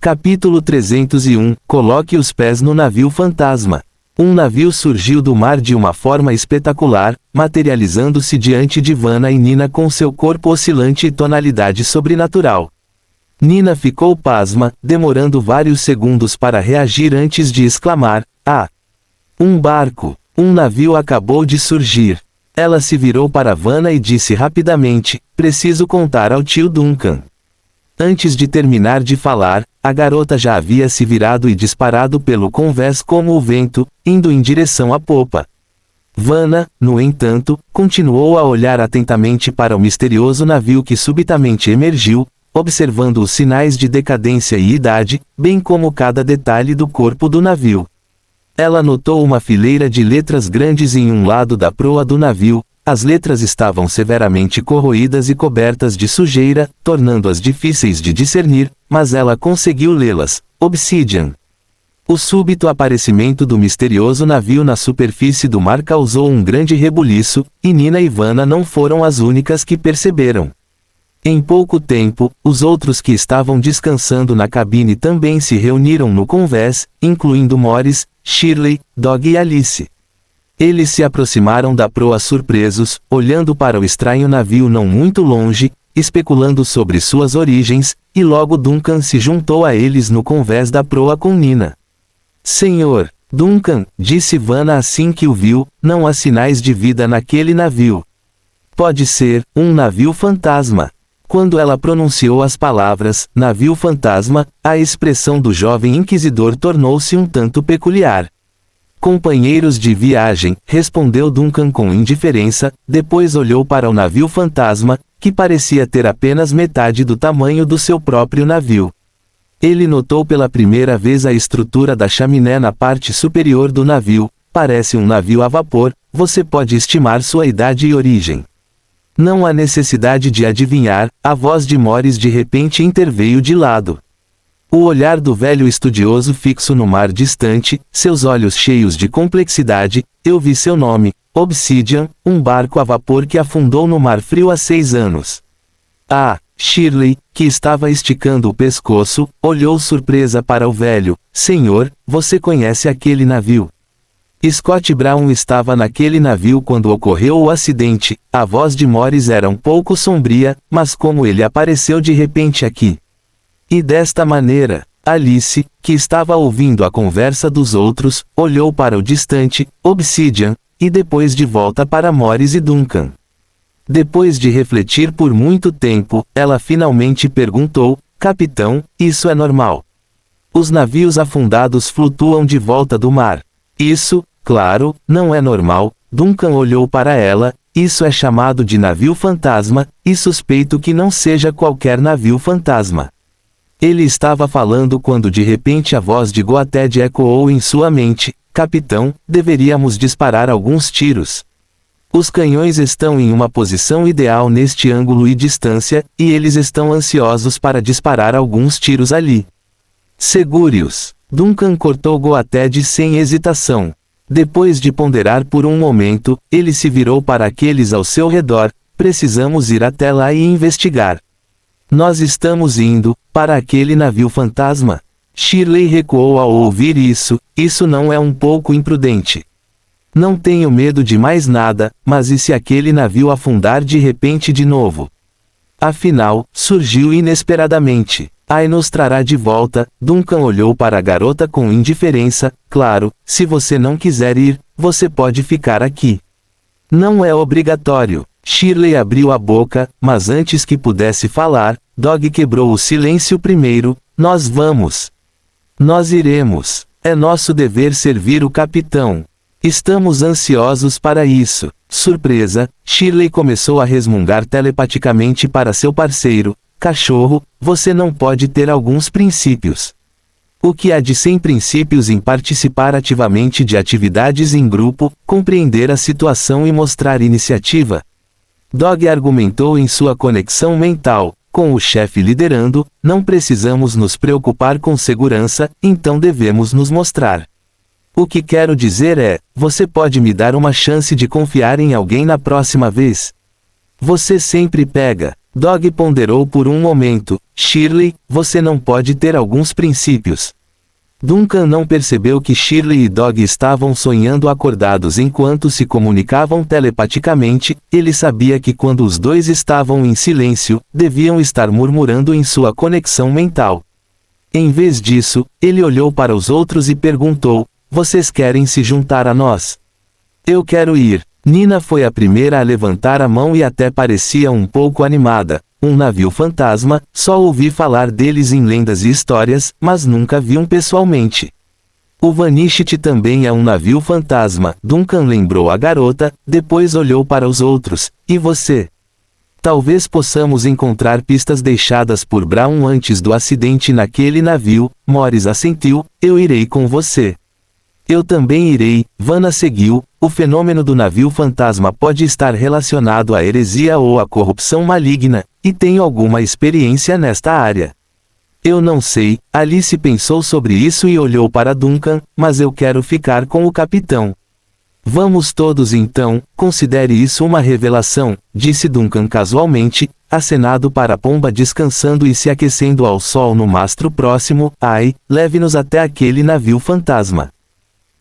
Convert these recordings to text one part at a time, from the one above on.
Capítulo 301 Coloque os pés no navio fantasma. Um navio surgiu do mar de uma forma espetacular, materializando-se diante de Vanna e Nina com seu corpo oscilante e tonalidade sobrenatural. Nina ficou pasma, demorando vários segundos para reagir antes de exclamar: "Ah! Um barco! Um navio acabou de surgir!" Ela se virou para Vanna e disse rapidamente: "Preciso contar ao tio Duncan." Antes de terminar de falar, a garota já havia se virado e disparado pelo convés como o vento, indo em direção à popa. Vanna, no entanto, continuou a olhar atentamente para o misterioso navio que subitamente emergiu, observando os sinais de decadência e idade, bem como cada detalhe do corpo do navio. Ela notou uma fileira de letras grandes em um lado da proa do navio. As letras estavam severamente corroídas e cobertas de sujeira, tornando-as difíceis de discernir, mas ela conseguiu lê-las: Obsidian. O súbito aparecimento do misterioso navio na superfície do mar causou um grande rebuliço, e Nina e Vanna não foram as únicas que perceberam. Em pouco tempo, os outros que estavam descansando na cabine também se reuniram no convés, incluindo Morris, Shirley, Dog e Alice. Eles se aproximaram da proa surpresos, olhando para o estranho navio não muito longe, especulando sobre suas origens, e logo Duncan se juntou a eles no convés da proa com Nina. "Senhor Duncan", disse Vanna assim que o viu, "não há sinais de vida naquele navio. Pode ser um navio fantasma." Quando ela pronunciou as palavras "navio fantasma", a expressão do jovem inquisidor tornou-se um tanto peculiar. "Companheiros de viagem", respondeu Duncan com indiferença, depois olhou para o navio fantasma, que parecia ter apenas metade do tamanho do seu próprio navio. Ele notou pela primeira vez a estrutura da chaminé na parte superior do navio. "Parece um navio a vapor, você pode estimar sua idade e origem." "Não há necessidade de adivinhar", a voz de Morris de repente interveio de lado. O olhar do velho estudioso fixo no mar distante, seus olhos cheios de complexidade. "Eu vi seu nome, Obsidian, um barco a vapor que afundou no mar frio há 6 anos. Ah!" Shirley, que estava esticando o pescoço, olhou surpresa para o velho. "Senhor, você conhece aquele navio?" Scott Brown estava naquele navio quando ocorreu o acidente. A voz de Morris era um pouco sombria, mas como ele apareceu de repente aqui? E desta maneira, Alice, que estava ouvindo a conversa dos outros, olhou para o distante Obsidian, e depois de volta para Morris e Duncan. Depois de refletir por muito tempo, ela finalmente perguntou: "Capitão, isso é normal? Os navios afundados flutuam de volta do mar." "Isso, claro, não é normal." Duncan olhou para ela. "Isso é chamado de navio fantasma, e suspeito que não seja qualquer navio fantasma." Ele estava falando quando de repente a voz de Goated ecoou em sua mente: "Capitão, deveríamos disparar alguns tiros. Os canhões estão em uma posição ideal neste ângulo e distância, e eles estão ansiosos para disparar alguns tiros ali." "Segure-os." Duncan cortou Goated sem hesitação. Depois de ponderar por um momento, ele se virou para aqueles ao seu redor: "Precisamos ir até lá e investigar." "Nós estamos indo para aquele navio fantasma?" Shirley recuou ao ouvir isso. "Isso não é um pouco imprudente?" "Não tenho medo de mais nada, mas e se aquele navio afundar de repente de novo? Afinal, surgiu inesperadamente. Aí nos trará de volta." Duncan olhou para a garota com indiferença. "Claro, se você não quiser ir, você pode ficar aqui. Não é obrigatório." Shirley abriu a boca, mas antes que pudesse falar, Dog quebrou o silêncio primeiro. "Nós vamos. Nós iremos. É nosso dever servir o capitão. Estamos ansiosos para isso." Surpresa, Shirley começou a resmungar telepaticamente para seu parceiro: "Cachorro, você não pode ter alguns princípios. O que há de sem princípios em participar ativamente de atividades em grupo, compreender a situação e mostrar iniciativa?" Dog argumentou em sua conexão mental: "Com o chefe liderando, não precisamos nos preocupar com segurança, então devemos nos mostrar. O que quero dizer é, você pode me dar uma chance de confiar em alguém na próxima vez? Você sempre pega." Dog ponderou por um momento. Shirley, você não pode ter alguns princípios. Duncan não percebeu que Shirley e Dog estavam sonhando acordados enquanto se comunicavam telepaticamente. Ele sabia que quando os dois estavam em silêncio, deviam estar murmurando em sua conexão mental. Em vez disso, ele olhou para os outros e perguntou: vocês querem se juntar a nós? Eu quero ir. Nina foi a primeira a levantar a mão e até parecia um pouco animada. Um navio fantasma, só ouvi falar deles em lendas e histórias, mas nunca vi um pessoalmente. O Vanishit também é um navio fantasma, Duncan lembrou a garota, depois olhou para os outros. E você? Talvez possamos encontrar pistas deixadas por Brown antes do acidente naquele navio. Morris assentiu. Eu irei com você. Eu também irei, Vanna seguiu. O fenômeno do navio fantasma pode estar relacionado à heresia ou à corrupção maligna, e tenho alguma experiência nesta área. Eu não sei, Alice pensou sobre isso e olhou para Duncan, mas eu quero ficar com o capitão. Vamos todos então, considere isso uma revelação, disse Duncan casualmente, acenado para a pomba descansando e se aquecendo ao sol no mastro próximo. Ai, leve-nos até aquele navio fantasma.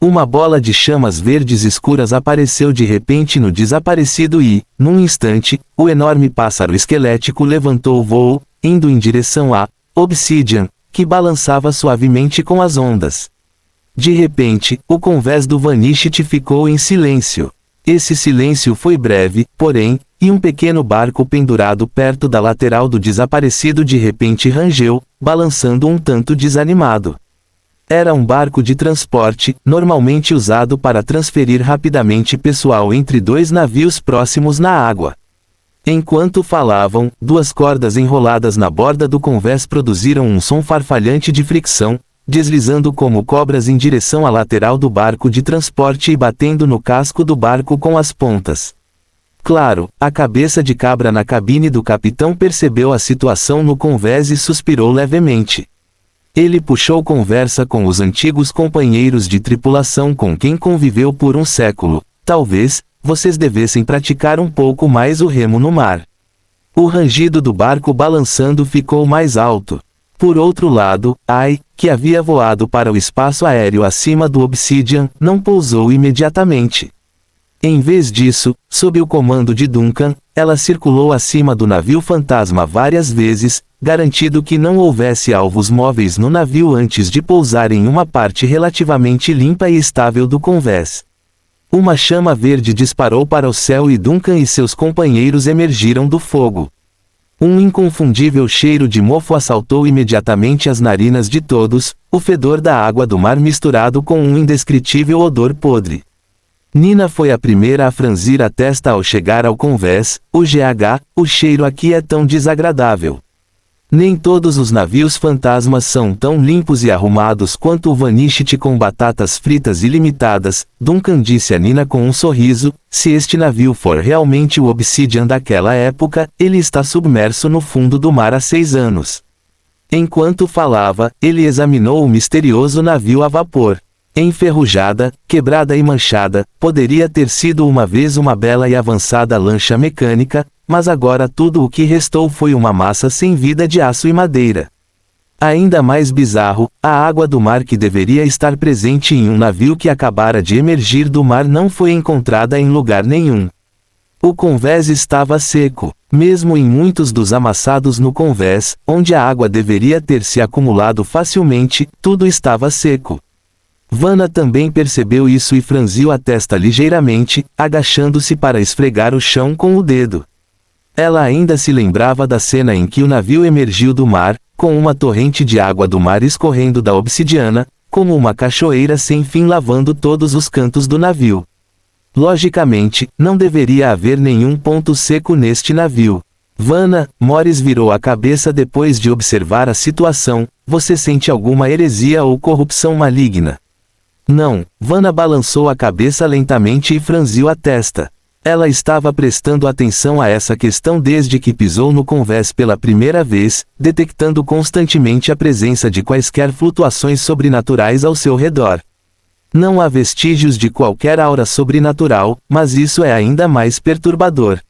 Uma bola de chamas verdes escuras apareceu de repente no desaparecido e, num instante, o enorme pássaro esquelético levantou o voo, indo em direção a Obsidian, que balançava suavemente com as ondas. De repente, o convés do Vanishit ficou em silêncio. Esse silêncio foi breve, porém, e um pequeno barco pendurado perto da lateral do desaparecido de repente rangeu, balançando um tanto desanimado. Era um barco de transporte, normalmente usado para transferir rapidamente pessoal entre dois navios próximos na água. Enquanto falavam, duas cordas enroladas na borda do convés produziram um som farfalhante de fricção, deslizando como cobras em direção à lateral do barco de transporte e batendo no casco do barco com as pontas. Claro, a cabeça de cabra na cabine do capitão percebeu a situação no convés e suspirou levemente. Ele puxou conversa com os antigos companheiros de tripulação com quem conviveu por um século. Talvez, vocês devessem praticar um pouco mais o remo no mar. O rangido do barco balançando ficou mais alto. Por outro lado, Ai, que havia voado para o espaço aéreo acima do Obsidian, não pousou imediatamente. Em vez disso, sob o comando de Duncan, ela circulou acima do navio fantasma várias vezes, garantindo que não houvesse alvos móveis no navio antes de pousar em uma parte relativamente limpa e estável do convés. Uma chama verde disparou para o céu e Duncan e seus companheiros emergiram do fogo. Um inconfundível cheiro de mofo assaltou imediatamente as narinas de todos, o fedor da água do mar misturado com um indescritível odor podre. Nina foi a primeira a franzir a testa ao chegar ao convés. O cheiro aqui é tão desagradável. Nem todos os navios fantasmas são tão limpos e arrumados quanto o Vanishit com batatas fritas ilimitadas, Duncan disse a Nina com um sorriso. Se este navio for realmente o Obsidian daquela época, ele está submerso no fundo do mar há 6 anos. Enquanto falava, ele examinou o misterioso navio a vapor. Enferrujada, quebrada e manchada, poderia ter sido uma vez uma bela e avançada lancha mecânica, mas agora tudo o que restou foi uma massa sem vida de aço e madeira. Ainda mais bizarro, a água do mar que deveria estar presente em um navio que acabara de emergir do mar não foi encontrada em lugar nenhum. O convés estava seco, mesmo em muitos dos amassados no convés, onde a água deveria ter se acumulado facilmente, tudo estava seco. Vanna também percebeu isso e franziu a testa ligeiramente, agachando-se para esfregar o chão com o dedo. Ela ainda se lembrava da cena em que o navio emergiu do mar, com uma torrente de água do mar escorrendo da obsidiana, como uma cachoeira sem fim lavando todos os cantos do navio. Logicamente, não deveria haver nenhum ponto seco neste navio. Vanna, Morris virou a cabeça depois de observar a situação. Você sente alguma heresia ou corrupção maligna? Não, Vanna balançou a cabeça lentamente e franziu a testa. Ela estava prestando atenção a essa questão desde que pisou no convés pela primeira vez, detectando constantemente a presença de quaisquer flutuações sobrenaturais ao seu redor. Não há vestígios de qualquer aura sobrenatural, mas isso é ainda mais perturbador.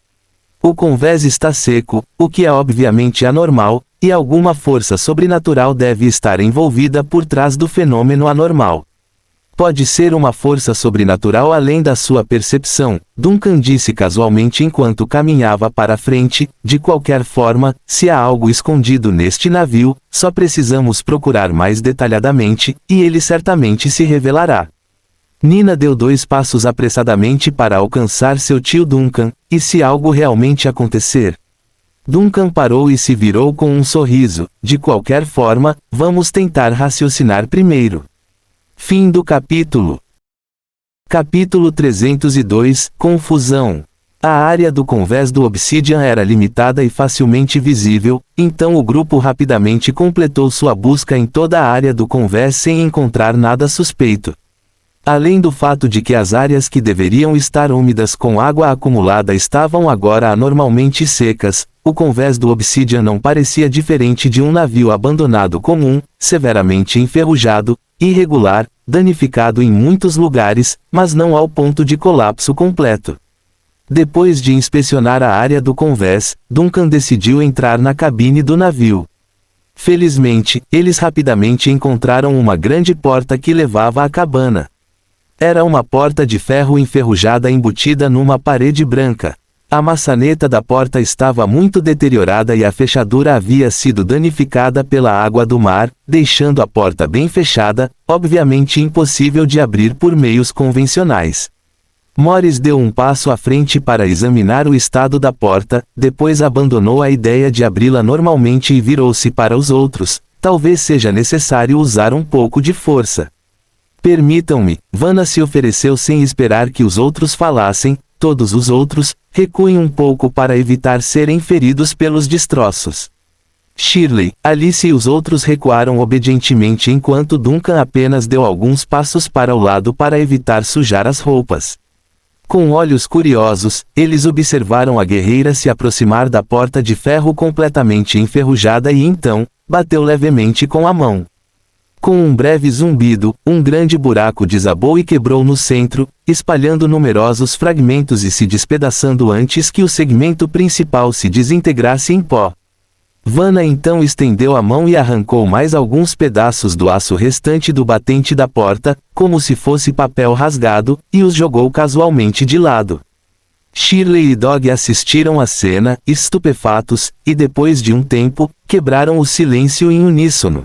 O convés está seco, o que é obviamente anormal, e alguma força sobrenatural deve estar envolvida por trás do fenômeno anormal. Pode ser uma força sobrenatural além da sua percepção, Duncan disse casualmente enquanto caminhava para frente. De qualquer forma, se há algo escondido neste navio, só precisamos procurar mais detalhadamente, e ele certamente se revelará. Nina deu 2 passos apressadamente para alcançar seu tio Duncan, e se algo realmente acontecer? Duncan parou e se virou com um sorriso. De qualquer forma, vamos tentar raciocinar primeiro. Fim do capítulo. Capítulo 302, Confusão. A área do convés do Obsidian era limitada e facilmente visível, então o grupo rapidamente completou sua busca em toda a área do convés sem encontrar nada suspeito. Além do fato de que as áreas que deveriam estar úmidas com água acumulada estavam agora anormalmente secas, o convés do Obsidian não parecia diferente de um navio abandonado comum, severamente enferrujado, irregular, danificado em muitos lugares, mas não ao ponto de colapso completo. Depois de inspecionar a área do convés, Duncan decidiu entrar na cabine do navio. Felizmente, eles rapidamente encontraram uma grande porta que levava à cabana. Era uma porta de ferro enferrujada embutida numa parede branca. A maçaneta da porta estava muito deteriorada e a fechadura havia sido danificada pela água do mar, deixando a porta bem fechada, obviamente impossível de abrir por meios convencionais. Morris deu um passo à frente para examinar o estado da porta, depois abandonou a ideia de abri-la normalmente e virou-se para os outros. Talvez seja necessário usar um pouco de força. Permitam-me, Vanna se ofereceu sem esperar que os outros falassem. Todos os outros, recuem um pouco para evitar serem feridos pelos destroços. Shirley, Alice e os outros recuaram obedientemente enquanto Duncan apenas deu alguns passos para o lado para evitar sujar as roupas. Com olhos curiosos, eles observaram a guerreira se aproximar da porta de ferro completamente enferrujada e então, bateu levemente com a mão. Com um breve zumbido, um grande buraco desabou e quebrou no centro, espalhando numerosos fragmentos e se despedaçando antes que o segmento principal se desintegrasse em pó. Vanna então estendeu a mão e arrancou mais alguns pedaços do aço restante do batente da porta, como se fosse papel rasgado, e os jogou casualmente de lado. Shirley e Dog assistiram à cena, estupefatos, e depois de um tempo, quebraram o silêncio em uníssono.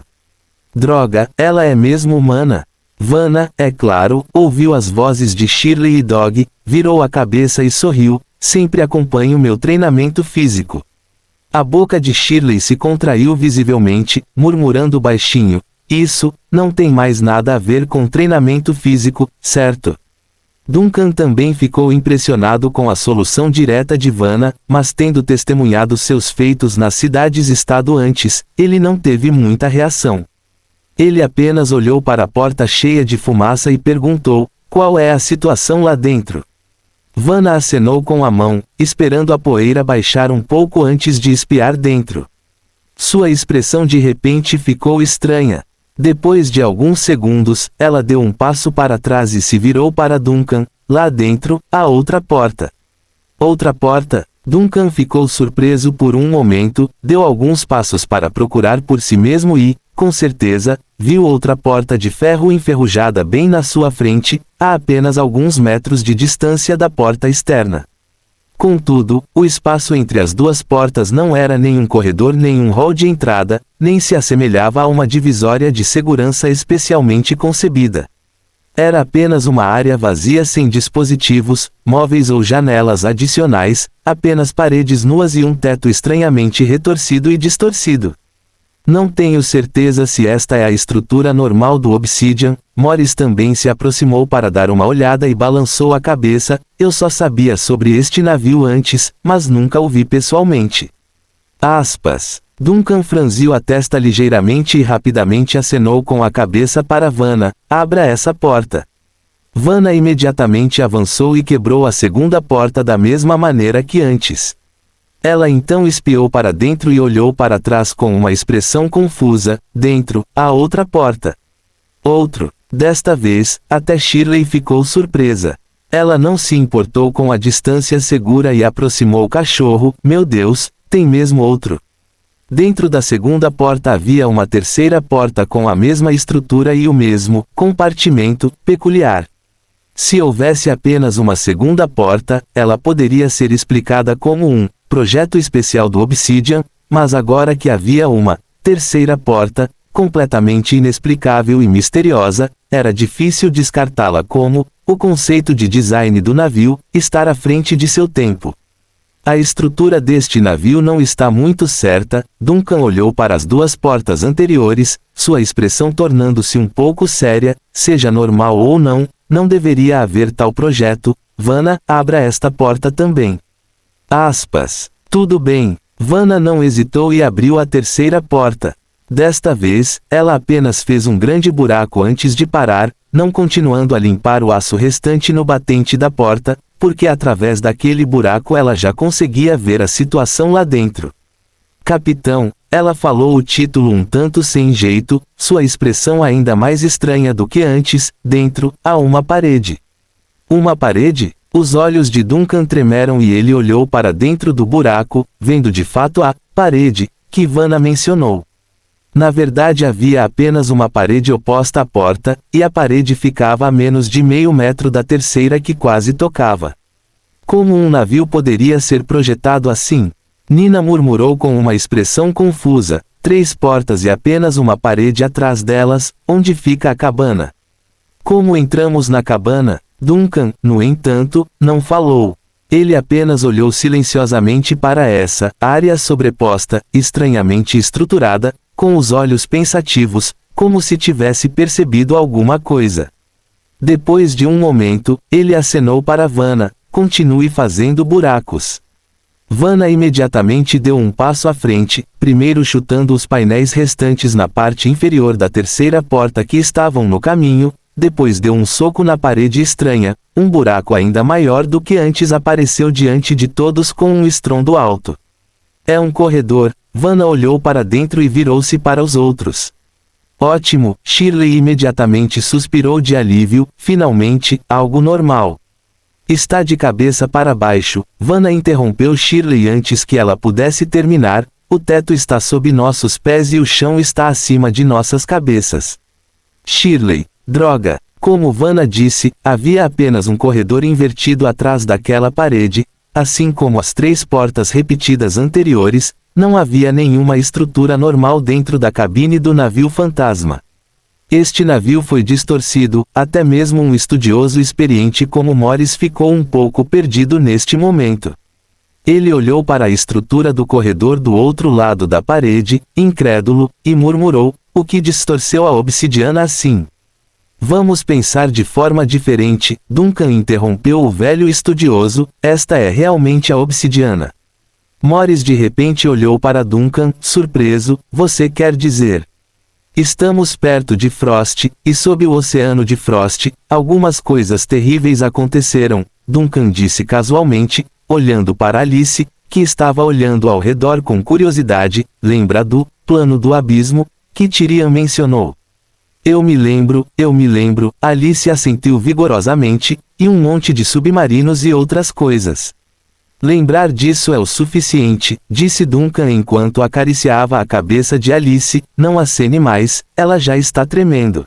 Droga, ela é mesmo humana. Vanna, é claro, ouviu as vozes de Shirley e Dog, virou a cabeça e sorriu. Sempre acompanho meu treinamento físico. A boca de Shirley se contraiu visivelmente, murmurando baixinho. Isso, não tem mais nada a ver com treinamento físico, certo? Duncan também ficou impressionado com a solução direta de Vanna, mas tendo testemunhado seus feitos nas cidades-estado antes, ele não teve muita reação. Ele apenas olhou para a porta cheia de fumaça e perguntou, qual é a situação lá dentro? Vanna acenou com a mão, esperando a poeira baixar um pouco antes de espiar dentro. Sua expressão de repente ficou estranha. Depois de alguns segundos, ela deu um passo para trás e se virou para Duncan. Lá dentro, há outra porta. Outra porta? Duncan ficou surpreso por um momento, deu alguns passos para procurar por si mesmo e, com certeza, viu outra porta de ferro enferrujada bem na sua frente, a apenas alguns metros de distância da porta externa. Contudo, o espaço entre as duas portas não era nem um corredor nem um hall de entrada, nem se assemelhava a uma divisória de segurança especialmente concebida. Era apenas uma área vazia sem dispositivos, móveis ou janelas adicionais, apenas paredes nuas e um teto estranhamente retorcido e distorcido. Não tenho certeza se esta é a estrutura normal do Obsidian. Morris também se aproximou para dar uma olhada e balançou a cabeça. Eu só sabia sobre este navio antes, mas nunca o vi pessoalmente. Aspas. Duncan franziu a testa ligeiramente e rapidamente acenou com a cabeça para Vanna. Abra essa porta. Vanna imediatamente avançou e quebrou a segunda porta da mesma maneira que antes. Ela então espiou para dentro e olhou para trás com uma expressão confusa. Dentro, há outra porta. Outro. Desta vez, até Shirley ficou surpresa. Ela não se importou com a distância segura e aproximou o cachorro. Meu Deus, tem mesmo outro. Dentro da segunda porta havia uma terceira porta com a mesma estrutura e o mesmo compartimento peculiar. Se houvesse apenas uma segunda porta, ela poderia ser explicada como um projeto especial do Obsidian, mas agora que havia uma terceira porta, completamente inexplicável e misteriosa, era difícil descartá-la como o conceito de design do navio estar à frente de seu tempo. A estrutura deste navio não está muito certa. Duncan olhou para as duas portas anteriores, sua expressão tornando-se um pouco séria. Seja normal ou não, não deveria haver tal projeto. Vanna, abra esta porta também. Aspas. Tudo bem. Vanna não hesitou e abriu a terceira porta. Desta vez, ela apenas fez um grande buraco antes de parar, não continuando a limpar o aço restante no batente da porta, porque através daquele buraco ela já conseguia ver a situação lá dentro. Capitão, ela falou o título um tanto sem jeito, sua expressão ainda mais estranha do que antes. Dentro, há uma parede. Uma parede? Os olhos de Duncan tremeram e ele olhou para dentro do buraco, vendo de fato a parede que Vanna mencionou. Na verdade havia apenas uma parede oposta à porta, e a parede ficava a menos de meio metro da terceira que quase tocava. Como um navio poderia ser projetado assim? Nina murmurou com uma expressão confusa. 3 portas e apenas uma parede atrás delas. Onde fica a cabana? Como entramos na cabana? Duncan, no entanto, não falou. Ele apenas olhou silenciosamente para essa área sobreposta, estranhamente estruturada, com os olhos pensativos, como se tivesse percebido alguma coisa. Depois de um momento, ele acenou para Vanna. Continue fazendo buracos. Vanna imediatamente deu um passo à frente, primeiro chutando os painéis restantes na parte inferior da terceira porta que estavam no caminho, depois deu um soco na parede estranha. Um buraco ainda maior do que antes apareceu diante de todos com um estrondo alto. É um corredor. Vanna olhou para dentro e virou-se para os outros. Ótimo, Shirley imediatamente suspirou de alívio. Finalmente, algo normal. Está de cabeça para baixo. Vanna interrompeu Shirley antes que ela pudesse terminar. O teto está sob nossos pés e o chão está acima de nossas cabeças. Shirley. Droga. Como Vanna disse, havia apenas um corredor invertido atrás daquela parede, assim como as 3 portas repetidas anteriores. Não havia nenhuma estrutura normal dentro da cabine do navio fantasma. Este navio foi distorcido. Até mesmo um estudioso experiente como Morris ficou um pouco perdido neste momento. Ele olhou para a estrutura do corredor do outro lado da parede, incrédulo, e murmurou: o que distorceu a obsidiana assim? Vamos pensar de forma diferente. Duncan interrompeu o velho estudioso. Esta é realmente a obsidiana. Morris de repente olhou para Duncan, surpreso. Você quer dizer? Estamos perto de Frost, e sob o oceano de Frost, algumas coisas terríveis aconteceram, Duncan disse casualmente, olhando para Alice, que estava olhando ao redor com curiosidade. Lembra do plano do abismo, que Tyrion mencionou? Eu me lembro, Alice assentiu vigorosamente, e um monte de submarinos e outras coisas. Lembrar disso é o suficiente, disse Duncan enquanto acariciava a cabeça de Alice. Não acene mais, ela já está tremendo.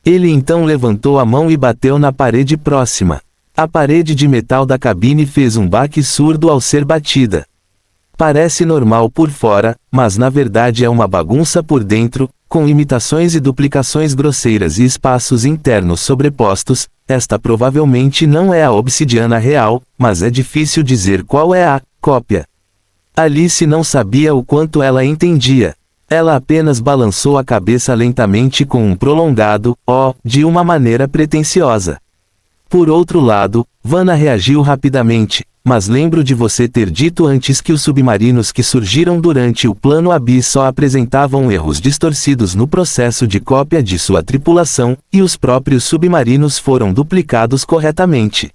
Ele então levantou a mão e bateu na parede próxima. A parede de metal da cabine fez um baque surdo ao ser batida. Parece normal por fora, mas na verdade é uma bagunça por dentro, com imitações e duplicações grosseiras e espaços internos sobrepostos. Esta provavelmente não é a obsidiana real, mas é difícil dizer qual é a cópia. Alice não sabia o quanto ela entendia. Ela apenas balançou a cabeça lentamente com um prolongado "ó", de uma maneira pretensiosa. Por outro lado, Vanna reagiu rapidamente. Mas lembro de você ter dito antes que os submarinos que surgiram durante o plano Abyss só apresentavam erros distorcidos no processo de cópia de sua tripulação, e os próprios submarinos foram duplicados corretamente.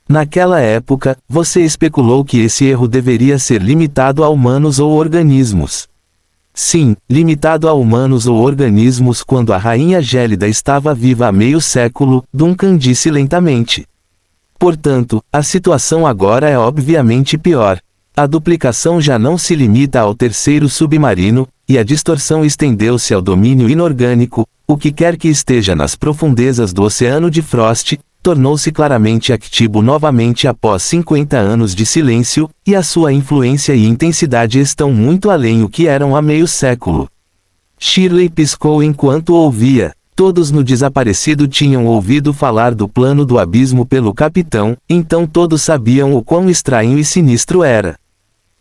Naquela época, você especulou que esse erro deveria ser limitado a humanos ou organismos. Sim, limitado a humanos ou organismos quando a Rainha Gélida estava viva há meio século, Duncan disse lentamente. Portanto, a situação agora é obviamente pior. A duplicação já não se limita ao terceiro submarino, e a distorção estendeu-se ao domínio inorgânico. O que quer que esteja nas profundezas do Oceano de Frost, tornou-se claramente ativo novamente após 50 anos de silêncio, e a sua influência e intensidade estão muito além do que eram há meio século. Shirley piscou enquanto ouvia. Todos no desaparecido tinham ouvido falar do plano do abismo pelo capitão, então todos sabiam o quão estranho e sinistro era.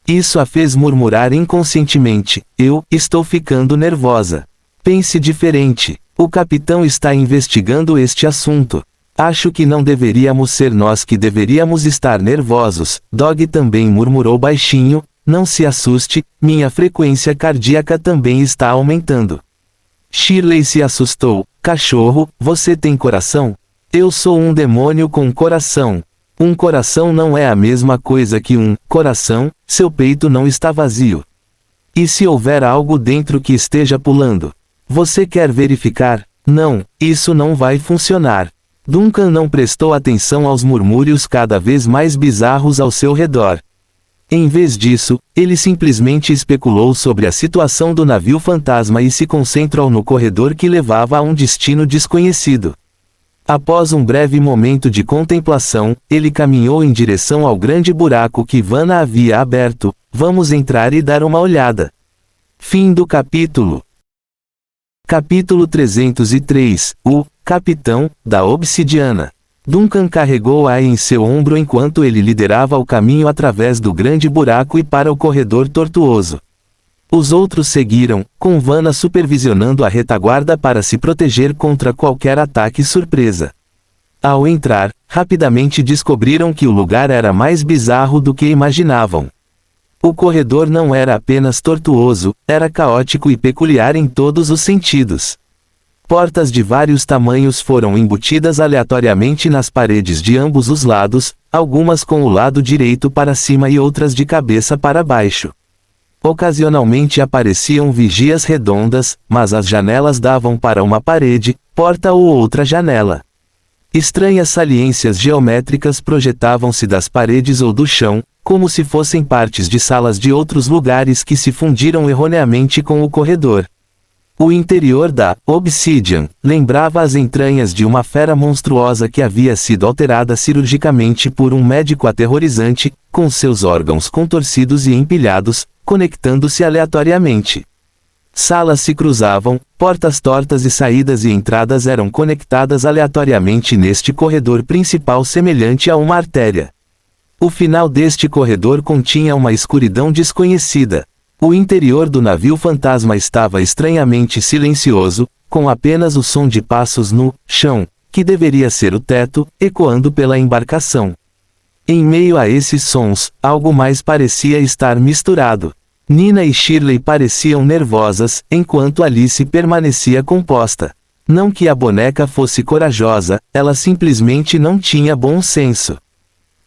Isso a fez murmurar inconscientemente: eu estou ficando nervosa. Pense diferente. O capitão está investigando este assunto. Acho que não deveríamos ser nós que deveríamos estar nervosos. Dog também murmurou baixinho: não se assuste, minha frequência cardíaca também está aumentando. Shirley se assustou: cachorro, você tem coração? Eu sou um demônio com coração. Um coração não é a mesma coisa que um coração, seu peito não está vazio. E se houver algo dentro que esteja pulando? Você quer verificar? Não, isso não vai funcionar. Duncan não prestou atenção aos murmúrios cada vez mais bizarros ao seu redor. Em vez disso, ele simplesmente especulou sobre a situação do navio fantasma e se concentrou no corredor que levava a um destino desconhecido. Após um breve momento de contemplação, ele caminhou em direção ao grande buraco que Vanna havia aberto. Vamos entrar e dar uma olhada. Fim do capítulo. Capítulo 303, o Capitão, da Obsidiana. Duncan carregou-a em seu ombro enquanto ele liderava o caminho através do grande buraco e para o corredor tortuoso. Os outros seguiram, com Vanna supervisionando a retaguarda para se proteger contra qualquer ataque surpresa. Ao entrar, rapidamente descobriram que o lugar era mais bizarro do que imaginavam. O corredor não era apenas tortuoso, era caótico e peculiar em todos os sentidos. Portas de vários tamanhos foram embutidas aleatoriamente nas paredes de ambos os lados, algumas com o lado direito para cima e outras de cabeça para baixo. Ocasionalmente apareciam vigias redondas, mas as janelas davam para uma parede, porta ou outra janela. Estranhas saliências geométricas projetavam-se das paredes ou do chão, como se fossem partes de salas de outros lugares que se fundiram erroneamente com o corredor. O interior da Obsidian lembrava as entranhas de uma fera monstruosa que havia sido alterada cirurgicamente por um médico aterrorizante, com seus órgãos contorcidos e empilhados, conectando-se aleatoriamente. Salas se cruzavam, portas tortas e saídas e entradas eram conectadas aleatoriamente neste corredor principal semelhante a uma artéria. O final deste corredor continha uma escuridão desconhecida. O interior do navio fantasma estava estranhamente silencioso, com apenas o som de passos no chão, que deveria ser o teto, ecoando pela embarcação. Em meio a esses sons, algo mais parecia estar misturado. Nina e Shirley pareciam nervosas, enquanto Alice permanecia composta. Não que a boneca fosse corajosa, ela simplesmente não tinha bom senso.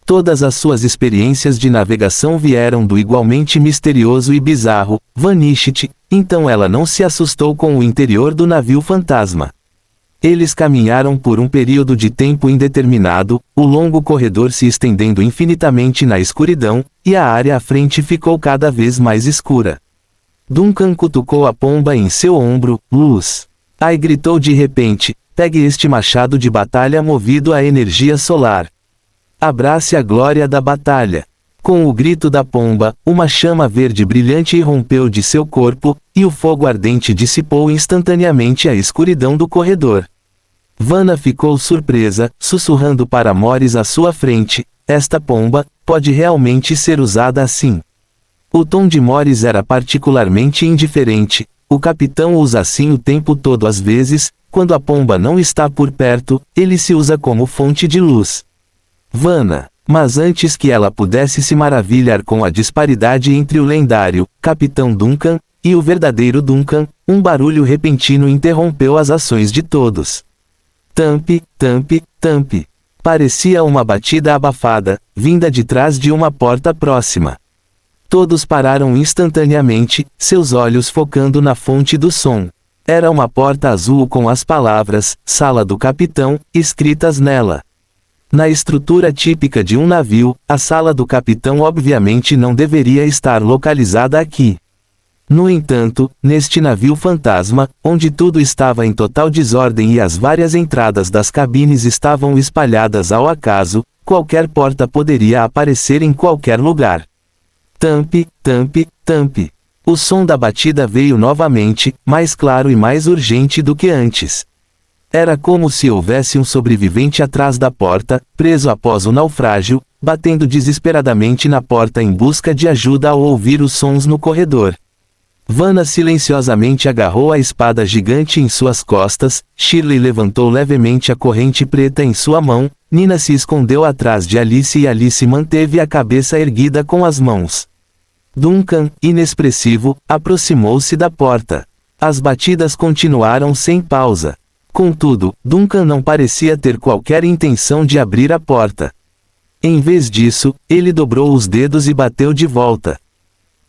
Todas as suas experiências de navegação vieram do igualmente misterioso e bizarro Vanisht, então ela não se assustou com o interior do navio fantasma. Eles caminharam por um período de tempo indeterminado, o longo corredor se estendendo infinitamente na escuridão, e a área à frente ficou cada vez mais escura. Duncan cutucou a pomba em seu ombro. Luz! Ai gritou de repente, pegue este machado de batalha movido à energia solar. Abrace a glória da batalha. Com o grito da pomba, uma chama verde brilhante irrompeu de seu corpo, e o fogo ardente dissipou instantaneamente a escuridão do corredor. Vanna ficou surpresa, sussurrando para Morris à sua frente: esta pomba pode realmente ser usada assim. O tom de Morris era particularmente indiferente. O capitão usa assim o tempo todo às vezes, quando a pomba não está por perto, ele se usa como fonte de luz. Vanna. Mas antes que ela pudesse se maravilhar com a disparidade entre o lendário Capitão Duncan e o verdadeiro Duncan, um barulho repentino interrompeu as ações de todos. Tamp, tamp, tamp. Parecia uma batida abafada, vinda de trás de uma porta próxima. Todos pararam instantaneamente, seus olhos focando na fonte do som. Era uma porta azul com as palavras "Sala do Capitão" escritas nela. Na estrutura típica de um navio, a sala do capitão obviamente não deveria estar localizada aqui. No entanto, neste navio fantasma, onde tudo estava em total desordem e as várias entradas das cabines estavam espalhadas ao acaso, qualquer porta poderia aparecer em qualquer lugar. Tampe, tampe, tampe. O som da batida veio novamente, mais claro e mais urgente do que antes. Era como se houvesse um sobrevivente atrás da porta, preso após o naufrágio, batendo desesperadamente na porta em busca de ajuda ao ouvir os sons no corredor. Vanna silenciosamente agarrou a espada gigante em suas costas, Shirley levantou levemente a corrente preta em sua mão, Nina se escondeu atrás de Alice e Alice manteve a cabeça erguida com as mãos. Duncan, inexpressivo, aproximou-se da porta. As batidas continuaram sem pausa. Contudo, Duncan não parecia ter qualquer intenção de abrir a porta. Em vez disso, ele dobrou os dedos e bateu de volta.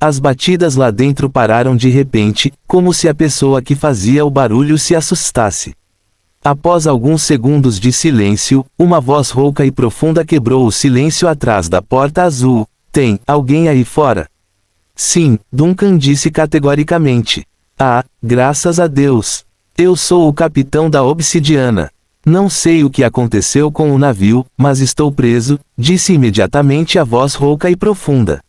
As batidas lá dentro pararam de repente, como se a pessoa que fazia o barulho se assustasse. Após alguns segundos de silêncio, uma voz rouca e profunda quebrou o silêncio atrás da porta azul. Tem alguém aí fora? Sim, Duncan disse categoricamente. Ah, graças a Deus. Eu sou o capitão da Obsidiana. Não sei o que aconteceu com o navio, mas estou preso, disse imediatamente a voz rouca e profunda.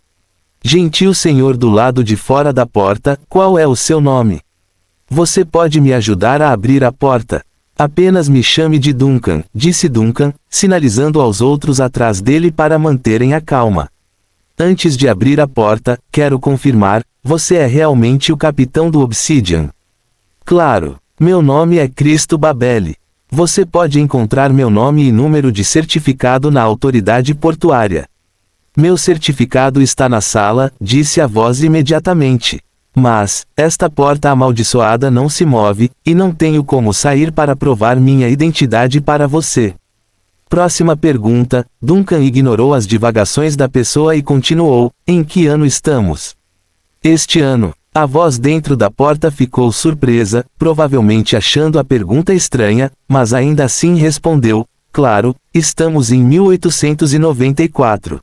Gentil senhor do lado de fora da porta, qual é o seu nome? Você pode me ajudar a abrir a porta? Apenas me chame de Duncan, disse Duncan, sinalizando aos outros atrás dele para manterem a calma. Antes de abrir a porta, quero confirmar, você é realmente o capitão do Obsidian? Claro. Meu nome é Cristo Babeli. Você pode encontrar meu nome e número de certificado na autoridade portuária. Meu certificado está na sala, disse a voz imediatamente. Mas, esta porta amaldiçoada não se move, e não tenho como sair para provar minha identidade para você. Próxima pergunta. Duncan ignorou as divagações da pessoa e continuou, em que ano estamos? Este ano. A voz dentro da porta ficou surpresa, provavelmente achando a pergunta estranha, mas ainda assim respondeu, claro, estamos em 1894.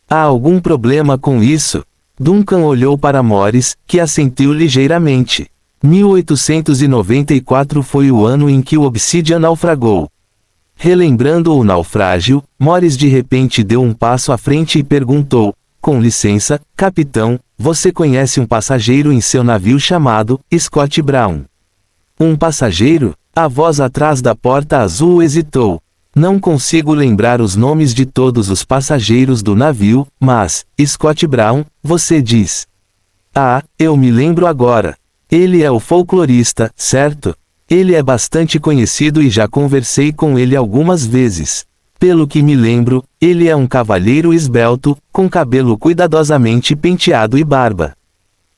Há algum problema com isso? Duncan olhou para Morris, que assentiu ligeiramente. 1894 foi o ano em que o Obsidian naufragou. Relembrando o naufrágio, Morris de repente deu um passo à frente e perguntou, com licença, capitão, você conhece um passageiro em seu navio chamado Scott Brown? Um passageiro? A voz atrás da porta azul hesitou. Não consigo lembrar os nomes de todos os passageiros do navio, mas, Scott Brown, você diz. Ah, eu me lembro agora. Ele é o folclorista, certo? Ele é bastante conhecido e já conversei com ele algumas vezes. Pelo que me lembro, ele é um cavalheiro esbelto, com cabelo cuidadosamente penteado e barba.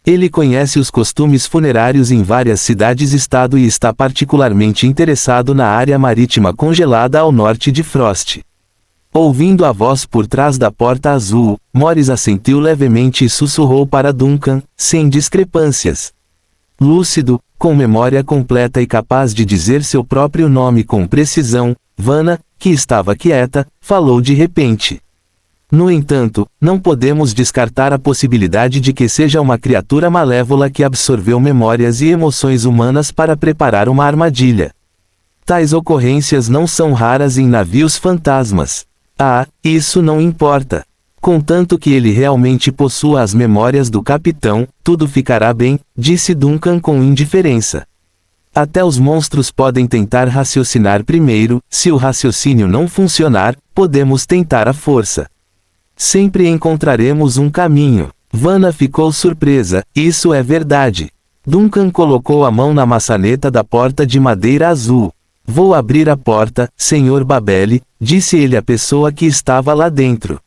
Ele conhece os costumes funerários em várias cidades-estado e está particularmente interessado na área marítima congelada ao norte de Frost. Ouvindo a voz por trás da porta azul, Morris assentiu levemente e sussurrou para Duncan, sem discrepâncias. Lúcido, com memória completa e capaz de dizer seu próprio nome com precisão, Vanna, que estava quieta, falou de repente. No entanto, não podemos descartar a possibilidade de que seja uma criatura malévola que absorveu memórias e emoções humanas para preparar uma armadilha. Tais ocorrências não são raras em navios fantasmas. Ah, isso não importa. Contanto que ele realmente possua as memórias do capitão, tudo ficará bem, disse Duncan com indiferença. Até os monstros podem tentar raciocinar primeiro, se o raciocínio não funcionar, podemos tentar a força. Sempre encontraremos um caminho. Vanna ficou surpresa, isso é verdade. Duncan colocou a mão na maçaneta da porta de madeira azul. Vou abrir a porta, Sr. Babeli, disse ele à pessoa que estava lá dentro.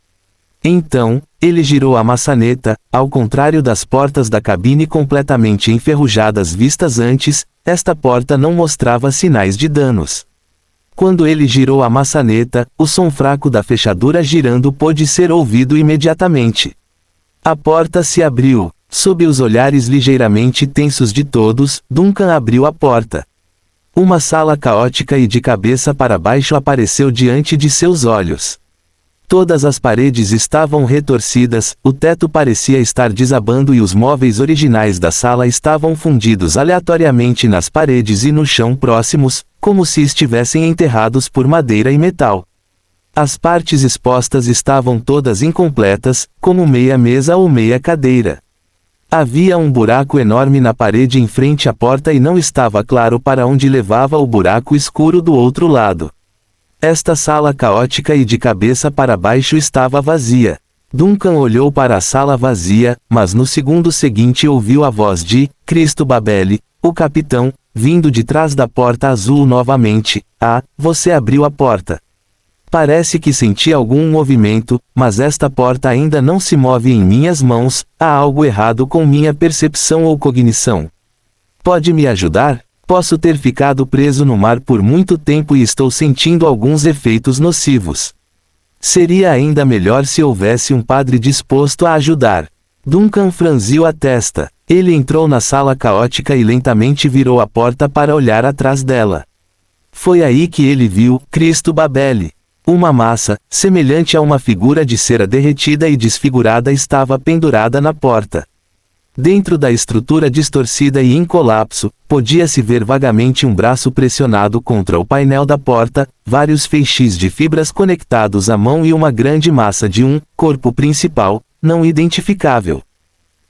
Então, ele girou a maçaneta, ao contrário das portas da cabine completamente enferrujadas vistas antes, esta porta não mostrava sinais de danos. Quando ele girou a maçaneta, o som fraco da fechadura girando pôde ser ouvido imediatamente. A porta se abriu. Sob os olhares ligeiramente tensos de todos, Duncan abriu a porta. Uma sala caótica e de cabeça para baixo apareceu diante de seus olhos. Todas as paredes estavam retorcidas, o teto parecia estar desabando e os móveis originais da sala estavam fundidos aleatoriamente nas paredes e no chão próximos, como se estivessem enterrados por madeira e metal. As partes expostas estavam todas incompletas, como meia mesa ou meia cadeira. Havia um buraco enorme na parede em frente à porta e não estava claro para onde levava o buraco escuro do outro lado. Esta sala caótica e de cabeça para baixo estava vazia. Duncan olhou para a sala vazia, mas no segundo seguinte ouviu a voz de Cristo Babeli, o capitão, vindo de trás da porta azul novamente. Ah, você abriu a porta. Parece que senti algum movimento, mas esta porta ainda não se move em minhas mãos. Há algo errado com minha percepção ou cognição. Pode me ajudar? Posso ter ficado preso no mar por muito tempo e estou sentindo alguns efeitos nocivos. Seria ainda melhor se houvesse um padre disposto a ajudar. Duncan franziu a testa. Ele entrou na sala caótica e lentamente virou a porta para olhar atrás dela. Foi aí que ele viu Cristo Babeli. Uma massa, semelhante a uma figura de cera derretida e desfigurada, estava pendurada na porta. Dentro da estrutura distorcida e em colapso, podia-se ver vagamente um braço pressionado contra o painel da porta, vários feixes de fibras conectados à mão e uma grande massa de um corpo principal, não identificável.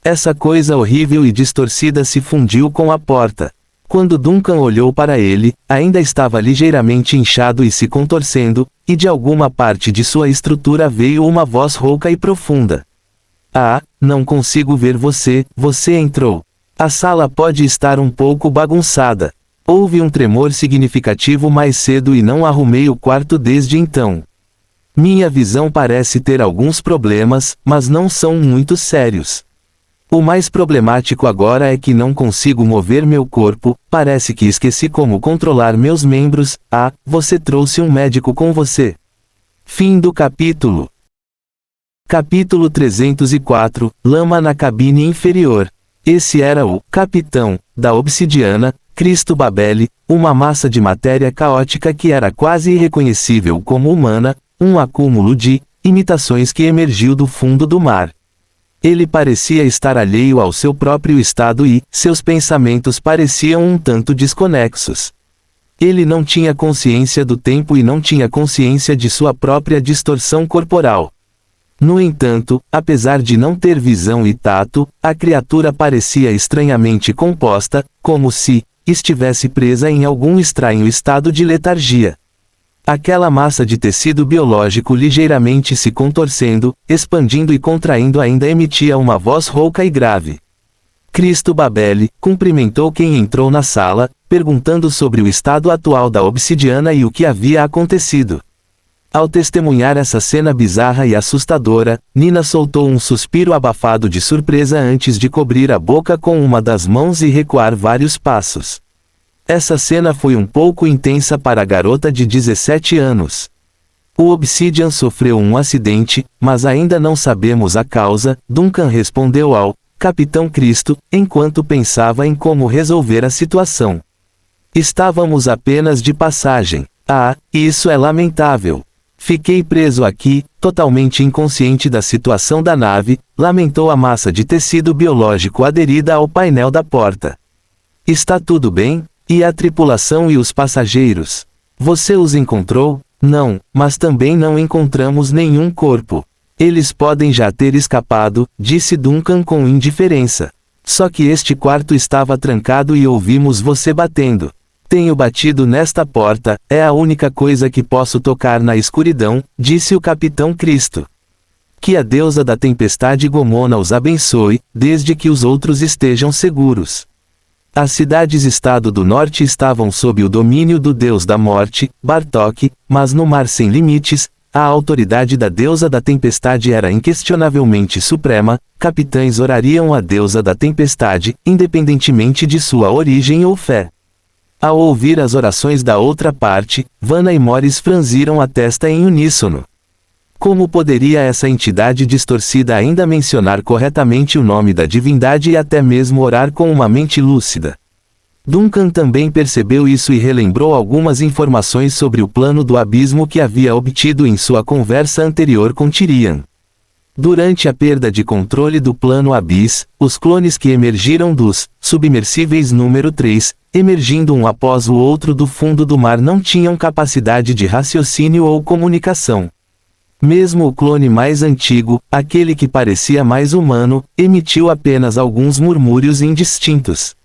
Essa coisa horrível e distorcida se fundiu com a porta. Quando Duncan olhou para ele, ainda estava ligeiramente inchado e se contorcendo, e de alguma parte de sua estrutura veio uma voz rouca e profunda. Ah, não consigo ver você, você entrou. A sala pode estar um pouco bagunçada. Houve um tremor significativo mais cedo e não arrumei o quarto desde então. Minha visão parece ter alguns problemas, mas não são muito sérios. O mais problemático agora é que não consigo mover meu corpo, parece que esqueci como controlar meus membros. Ah, você trouxe um médico com você. Fim do capítulo. Capítulo 304, Lama na cabine inferior. Esse era o capitão da obsidiana, Cristo Babeli, uma massa de matéria caótica que era quase irreconhecível como humana, um acúmulo de imitações que emergiu do fundo do mar. Ele parecia estar alheio ao seu próprio estado e seus pensamentos pareciam um tanto desconexos. Ele não tinha consciência do tempo e não tinha consciência de sua própria distorção corporal. No entanto, apesar de não ter visão e tato, a criatura parecia estranhamente composta, como se estivesse presa em algum estranho estado de letargia. Aquela massa de tecido biológico ligeiramente se contorcendo, expandindo e contraindo ainda emitia uma voz rouca e grave. Cristo Babeli cumprimentou quem entrou na sala, perguntando sobre o estado atual da obsidiana e o que havia acontecido. Ao testemunhar essa cena bizarra e assustadora, Nina soltou um suspiro abafado de surpresa antes de cobrir a boca com uma das mãos e recuar vários passos. Essa cena foi um pouco intensa para a garota de 17 anos. O Obsidian sofreu um acidente, mas ainda não sabemos a causa, Duncan respondeu ao Capitão Cristo, enquanto pensava em como resolver a situação. Estávamos apenas de passagem. Ah, isso é lamentável. Fiquei preso aqui, totalmente inconsciente da situação da nave, lamentou a massa de tecido biológico aderida ao painel da porta. Está tudo bem? E a tripulação e os passageiros? Você os encontrou? Não, mas também não encontramos nenhum corpo. Eles podem já ter escapado, disse Duncan com indiferença. Só que este quarto estava trancado e ouvimos você batendo. Tenho batido nesta porta, é a única coisa que posso tocar na escuridão, disse o Capitão Cristo. Que a deusa da tempestade Gomona os abençoe, desde que os outros estejam seguros. As cidades-estado do norte estavam sob o domínio do deus da morte, Bartok, mas no mar sem limites, a autoridade da deusa da tempestade era inquestionavelmente suprema, capitães orariam a deusa da tempestade, independentemente de sua origem ou fé. Ao ouvir as orações da outra parte, Vanna e Morris franziram a testa em uníssono. Como poderia essa entidade distorcida ainda mencionar corretamente o nome da divindade e até mesmo orar com uma mente lúcida? Duncan também percebeu isso e relembrou algumas informações sobre o plano do abismo que havia obtido em sua conversa anterior com Tyrion. Durante a perda de controle do plano Abyss, os clones que emergiram dos submersíveis número 3, emergindo um após o outro do fundo do mar, não tinham capacidade de raciocínio ou comunicação. Mesmo o clone mais antigo, aquele que parecia mais humano, emitiu apenas alguns murmúrios indistintos.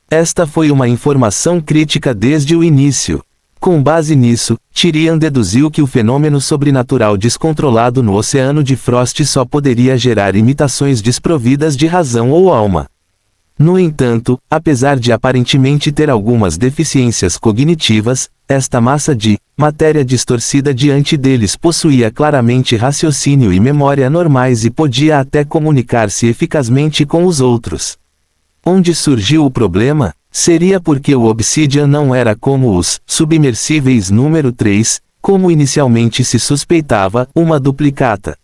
Esta foi uma informação crítica desde o início. Com base nisso, Tyrion deduziu que o fenômeno sobrenatural descontrolado no Oceano de Frost só poderia gerar imitações desprovidas de razão ou alma. No entanto, apesar de aparentemente ter algumas deficiências cognitivas, esta massa de matéria distorcida diante deles possuía claramente raciocínio e memória normais e podia até comunicar-se eficazmente com os outros. Onde surgiu o problema? Seria porque o Obsidian não era como os submersíveis número 3, como inicialmente se suspeitava, uma duplicata.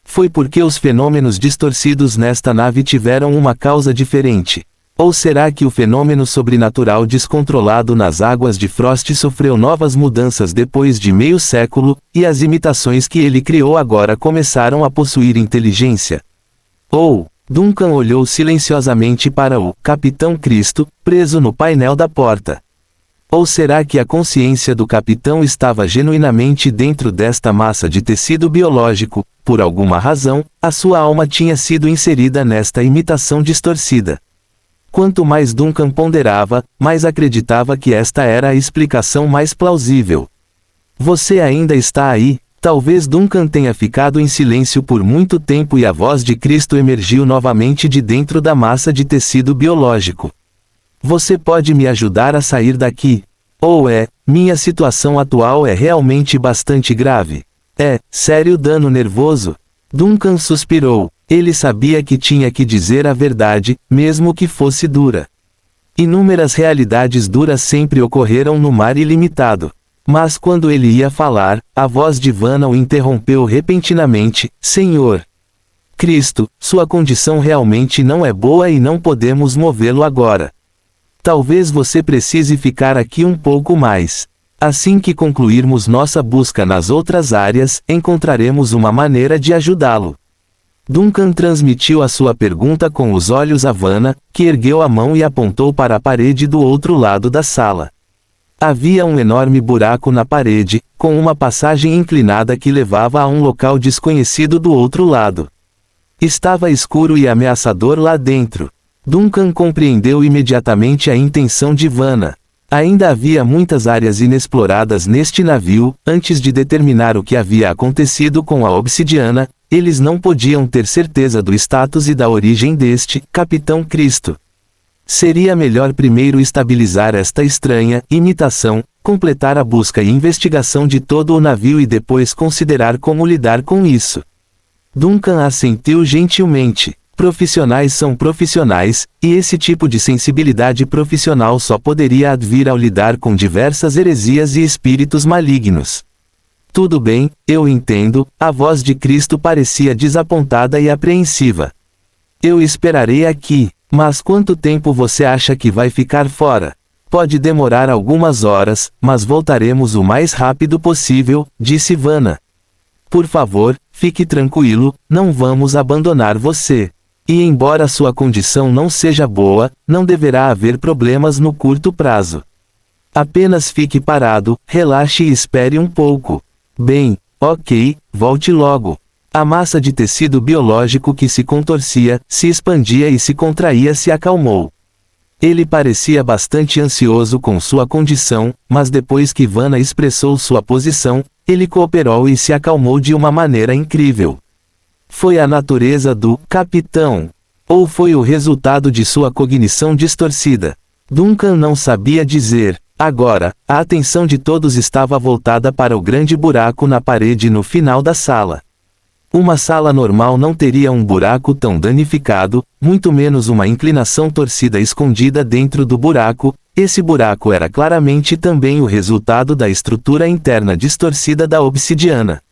Foi porque os fenômenos distorcidos nesta nave tiveram uma causa diferente. Ou será que o fenômeno sobrenatural descontrolado nas águas de Frost sofreu novas mudanças depois de meio século, e as imitações que ele criou agora começaram a possuir inteligência? Ou, Duncan olhou silenciosamente para o Capitão Cristo, preso no painel da porta. Ou será que a consciência do capitão estava genuinamente dentro desta massa de tecido biológico? Por alguma razão, a sua alma tinha sido inserida nesta imitação distorcida. Quanto mais Duncan ponderava, mais acreditava que esta era a explicação mais plausível. Você ainda está aí? Talvez Duncan tenha ficado em silêncio por muito tempo e a voz de Cristo emergiu novamente de dentro da massa de tecido biológico. Você pode me ajudar a sair daqui? Ou minha situação atual é realmente bastante grave. Sério dano nervoso? Duncan suspirou. Ele sabia que tinha que dizer a verdade, mesmo que fosse dura. Inúmeras realidades duras sempre ocorreram no mar ilimitado. Mas quando ele ia falar, a voz de Vanna o interrompeu repentinamente. Senhor Cristo, sua condição realmente não é boa e não podemos movê-lo agora. Talvez você precise ficar aqui um pouco mais. Assim que concluirmos nossa busca nas outras áreas, encontraremos uma maneira de ajudá-lo. Duncan transmitiu a sua pergunta com os olhos a Vanna, que ergueu a mão e apontou para a parede do outro lado da sala. Havia um enorme buraco na parede, com uma passagem inclinada que levava a um local desconhecido do outro lado. Estava escuro e ameaçador lá dentro. Duncan compreendeu imediatamente a intenção de Vanna. Ainda havia muitas áreas inexploradas neste navio. Antes de determinar o que havia acontecido com a Obsidiana, eles não podiam ter certeza do status e da origem deste Capitão Cristo. Seria melhor primeiro estabilizar esta estranha imitação, completar a busca e investigação de todo o navio e depois considerar como lidar com isso. Duncan assentiu gentilmente. Profissionais são profissionais, e esse tipo de sensibilidade profissional só poderia advir ao lidar com diversas heresias e espíritos malignos. Tudo bem, eu entendo. A voz de Cristo parecia desapontada e apreensiva. Eu esperarei aqui. Mas quanto tempo você acha que vai ficar fora? Pode demorar algumas horas, mas voltaremos o mais rápido possível, disse Vanna. Por favor, fique tranquilo, não vamos abandonar você. E embora sua condição não seja boa, não deverá haver problemas no curto prazo. Apenas fique parado, relaxe e espere um pouco. Bem, ok, volte logo. A massa de tecido biológico que se contorcia, se expandia e se contraía se acalmou. Ele parecia bastante ansioso com sua condição, mas depois que Vanna expressou sua posição, ele cooperou e se acalmou de uma maneira incrível. Foi a natureza do capitão? Ou foi o resultado de sua cognição distorcida? Duncan não sabia dizer. Agora, a atenção de todos estava voltada para o grande buraco na parede no final da sala. Uma sala normal não teria um buraco tão danificado, muito menos uma inclinação torcida escondida dentro do buraco. Esse buraco era claramente também o resultado da estrutura interna distorcida da obsidiana.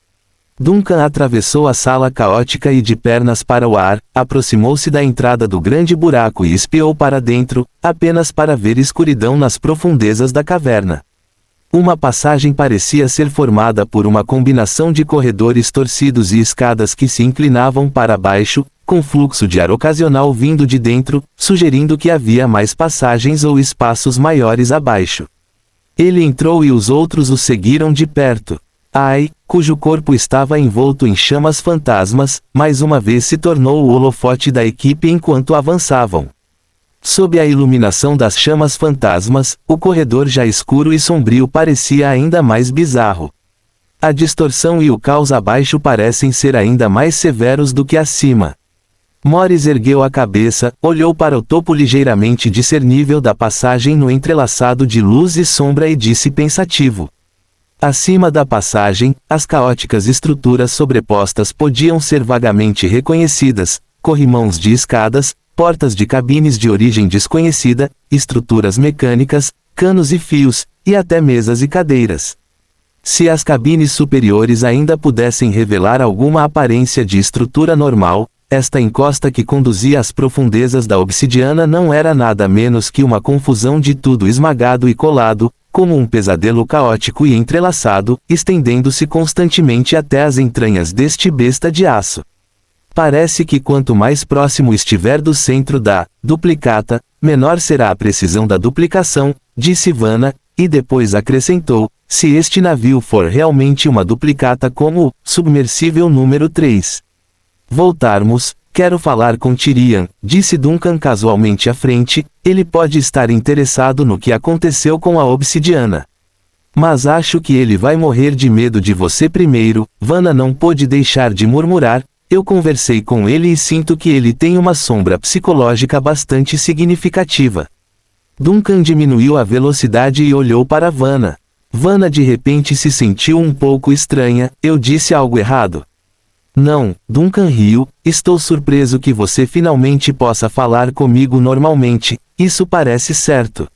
Duncan atravessou a sala caótica e de pernas para o ar, aproximou-se da entrada do grande buraco e espiou para dentro, apenas para ver escuridão nas profundezas da caverna. Uma passagem parecia ser formada por uma combinação de corredores torcidos e escadas que se inclinavam para baixo, com fluxo de ar ocasional vindo de dentro, sugerindo que havia mais passagens ou espaços maiores abaixo. Ele entrou e os outros o seguiram de perto. Ai, cujo corpo estava envolto em chamas fantasmas, mais uma vez se tornou o holofote da equipe enquanto avançavam. Sob a iluminação das chamas fantasmas, o corredor já escuro e sombrio parecia ainda mais bizarro. A distorção e o caos abaixo parecem ser ainda mais severos do que acima. Morris ergueu a cabeça, olhou para o topo ligeiramente discernível da passagem no entrelaçado de luz e sombra e disse pensativo. Acima da passagem, as caóticas estruturas sobrepostas podiam ser vagamente reconhecidas, corrimãos de escadas, portas de cabines de origem desconhecida, estruturas mecânicas, canos e fios, e até mesas e cadeiras. Se as cabines superiores ainda pudessem revelar alguma aparência de estrutura normal, esta encosta que conduzia às profundezas da obsidiana não era nada menos que uma confusão de tudo esmagado e colado, como um pesadelo caótico e entrelaçado, estendendo-se constantemente até as entranhas deste besta de aço. Parece que quanto mais próximo estiver do centro da duplicata, menor será a precisão da duplicação, disse Vanna, e depois acrescentou, se este navio for realmente uma duplicata como o submersível número 3. Voltarmos, quero falar com Tyrian, disse Duncan casualmente à frente, ele pode estar interessado no que aconteceu com a obsidiana. Mas acho que ele vai morrer de medo de você primeiro, Vanna não pôde deixar de murmurar, eu conversei com ele e sinto que ele tem uma sombra psicológica bastante significativa. Duncan diminuiu a velocidade e olhou para Vanna. Vanna de repente se sentiu um pouco estranha, eu disse algo errado. Não, Duncan riu, estou surpreso que você finalmente possa falar comigo normalmente, isso parece certo.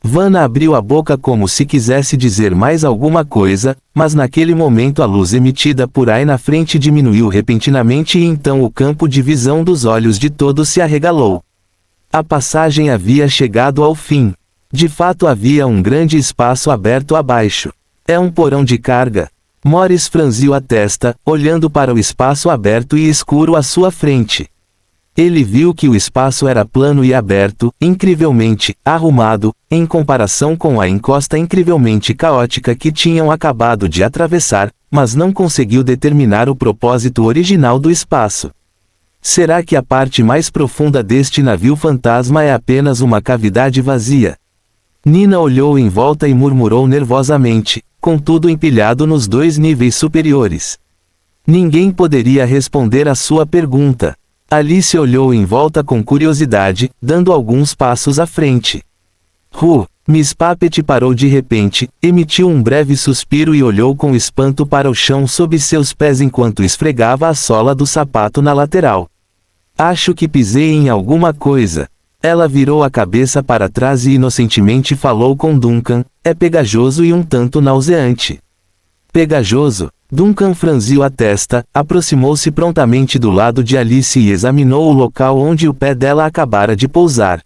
Vanna abriu a boca como se quisesse dizer mais alguma coisa, mas naquele momento a luz emitida por Ai na frente diminuiu repentinamente e então o campo de visão dos olhos de todos se arregalou. A passagem havia chegado ao fim. De fato havia um grande espaço aberto abaixo. É um porão de carga. Morris franziu a testa, olhando para o espaço aberto e escuro à sua frente. Ele viu que o espaço era plano e aberto, incrivelmente arrumado, em comparação com a encosta incrivelmente caótica que tinham acabado de atravessar, mas não conseguiu determinar o propósito original do espaço. Será que a parte mais profunda deste navio fantasma é apenas uma cavidade vazia? Nina olhou em volta e murmurou nervosamente, com tudo empilhado nos 2 níveis superiores. Ninguém poderia responder à sua pergunta. Alice olhou em volta com curiosidade, dando alguns passos à frente. Miss Puppet parou de repente, emitiu um breve suspiro e olhou com espanto para o chão sob seus pés enquanto esfregava a sola do sapato na lateral. Acho que pisei em alguma coisa. Ela virou a cabeça para trás e inocentemente falou com Duncan, é pegajoso e um tanto nauseante. Pegajoso? Duncan franziu a testa, aproximou-se prontamente do lado de Alice e examinou o local onde o pé dela acabara de pousar.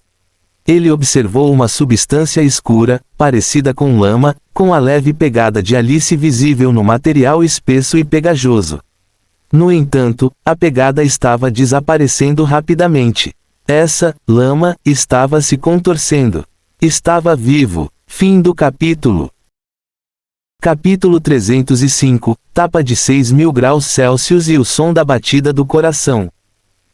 Ele observou uma substância escura, parecida com lama, com a leve pegada de Alice visível no material espesso e pegajoso. No entanto, a pegada estava desaparecendo rapidamente. Essa lama estava se contorcendo. Estava vivo. Fim do capítulo. Capítulo 305, tapa de 6.000 graus Celsius e o som da batida do coração.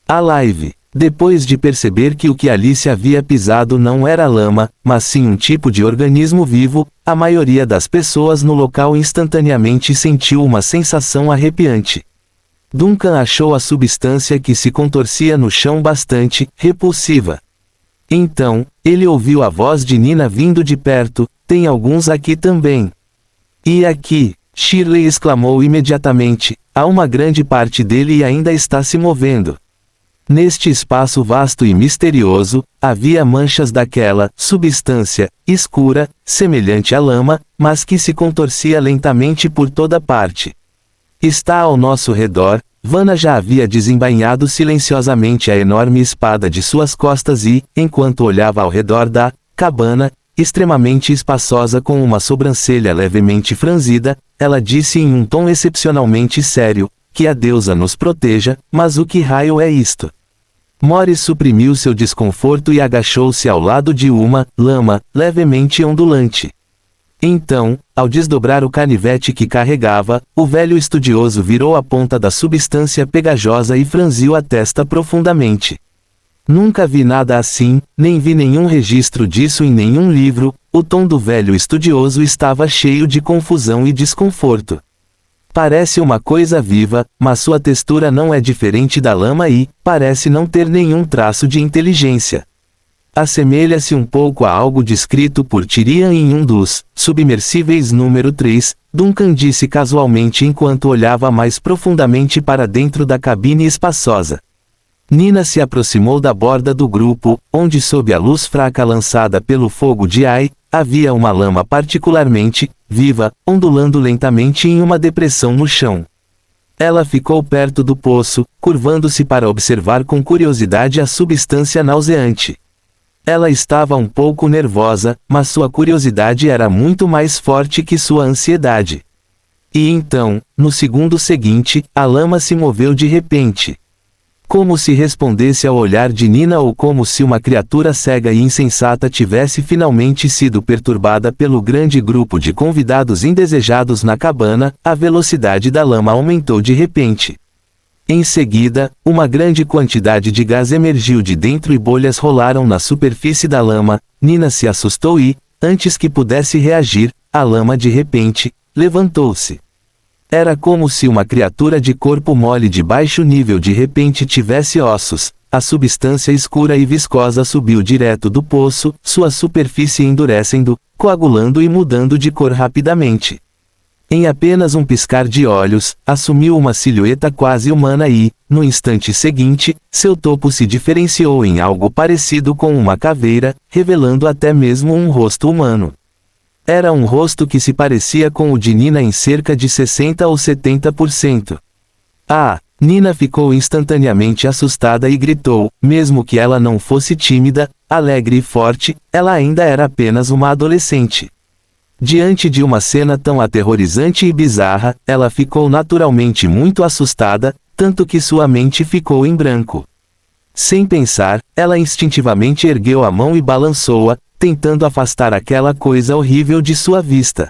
A live. Depois de perceber que o que Alice havia pisado não era lama, mas sim um tipo de organismo vivo, a maioria das pessoas no local instantaneamente sentiu uma sensação arrepiante. Duncan achou a substância que se contorcia no chão bastante repulsiva. Então, ele ouviu a voz de Nina vindo de perto, tem alguns aqui também. E aqui, Shirley exclamou imediatamente, há uma grande parte dele e ainda está se movendo. Neste espaço vasto e misterioso, havia manchas daquela substância escura, semelhante à lama, mas que se contorcia lentamente por toda parte. Está ao nosso redor. Vanna já havia desembainhado silenciosamente a enorme espada de suas costas e, enquanto olhava ao redor da cabana, extremamente espaçosa com uma sobrancelha levemente franzida, ela disse em um tom excepcionalmente sério, que a deusa nos proteja, mas o que raio é isto? Morris suprimiu seu desconforto e agachou-se ao lado de uma lama, levemente ondulante. Então, ao desdobrar o canivete que carregava, o velho estudioso virou a ponta da substância pegajosa e franziu a testa profundamente. Nunca vi nada assim, nem vi nenhum registro disso em nenhum livro. O tom do velho estudioso estava cheio de confusão e desconforto. Parece uma coisa viva, mas sua textura não é diferente da lama e parece não ter nenhum traço de inteligência. Assemelha-se um pouco a algo descrito por Tyrian em um dos submersíveis número 3, Duncan disse casualmente enquanto olhava mais profundamente para dentro da cabine espaçosa. Nina se aproximou da borda do grupo, onde sob a luz fraca lançada pelo fogo de Ai, havia uma lama particularmente viva, ondulando lentamente em uma depressão no chão. Ela ficou perto do poço, curvando-se para observar com curiosidade a substância nauseante. Ela estava um pouco nervosa, mas sua curiosidade era muito mais forte que sua ansiedade. E então, no segundo seguinte, a lama se moveu de repente. Como se respondesse ao olhar de Nina ou como se uma criatura cega e insensata tivesse finalmente sido perturbada pelo grande grupo de convidados indesejados na cabana, a velocidade da lama aumentou de repente. Em seguida, uma grande quantidade de gás emergiu de dentro e bolhas rolaram na superfície da lama. Nina se assustou e, antes que pudesse reagir, a lama de repente levantou-se. Era como se uma criatura de corpo mole de baixo nível de repente tivesse ossos. A substância escura e viscosa subiu direto do poço, sua superfície endurecendo, coagulando e mudando de cor rapidamente. Em apenas um piscar de olhos, assumiu uma silhueta quase humana e, no instante seguinte, seu topo se diferenciou em algo parecido com uma caveira, revelando até mesmo um rosto humano. Era um rosto que se parecia com o de Nina em cerca de 60 ou 70%. Ah! Nina ficou instantaneamente assustada e gritou, mesmo que ela não fosse tímida, alegre e forte, ela ainda era apenas uma adolescente. Diante de uma cena tão aterrorizante e bizarra, ela ficou naturalmente muito assustada, tanto que sua mente ficou em branco. Sem pensar, ela instintivamente ergueu a mão e balançou-a, tentando afastar aquela coisa horrível de sua vista.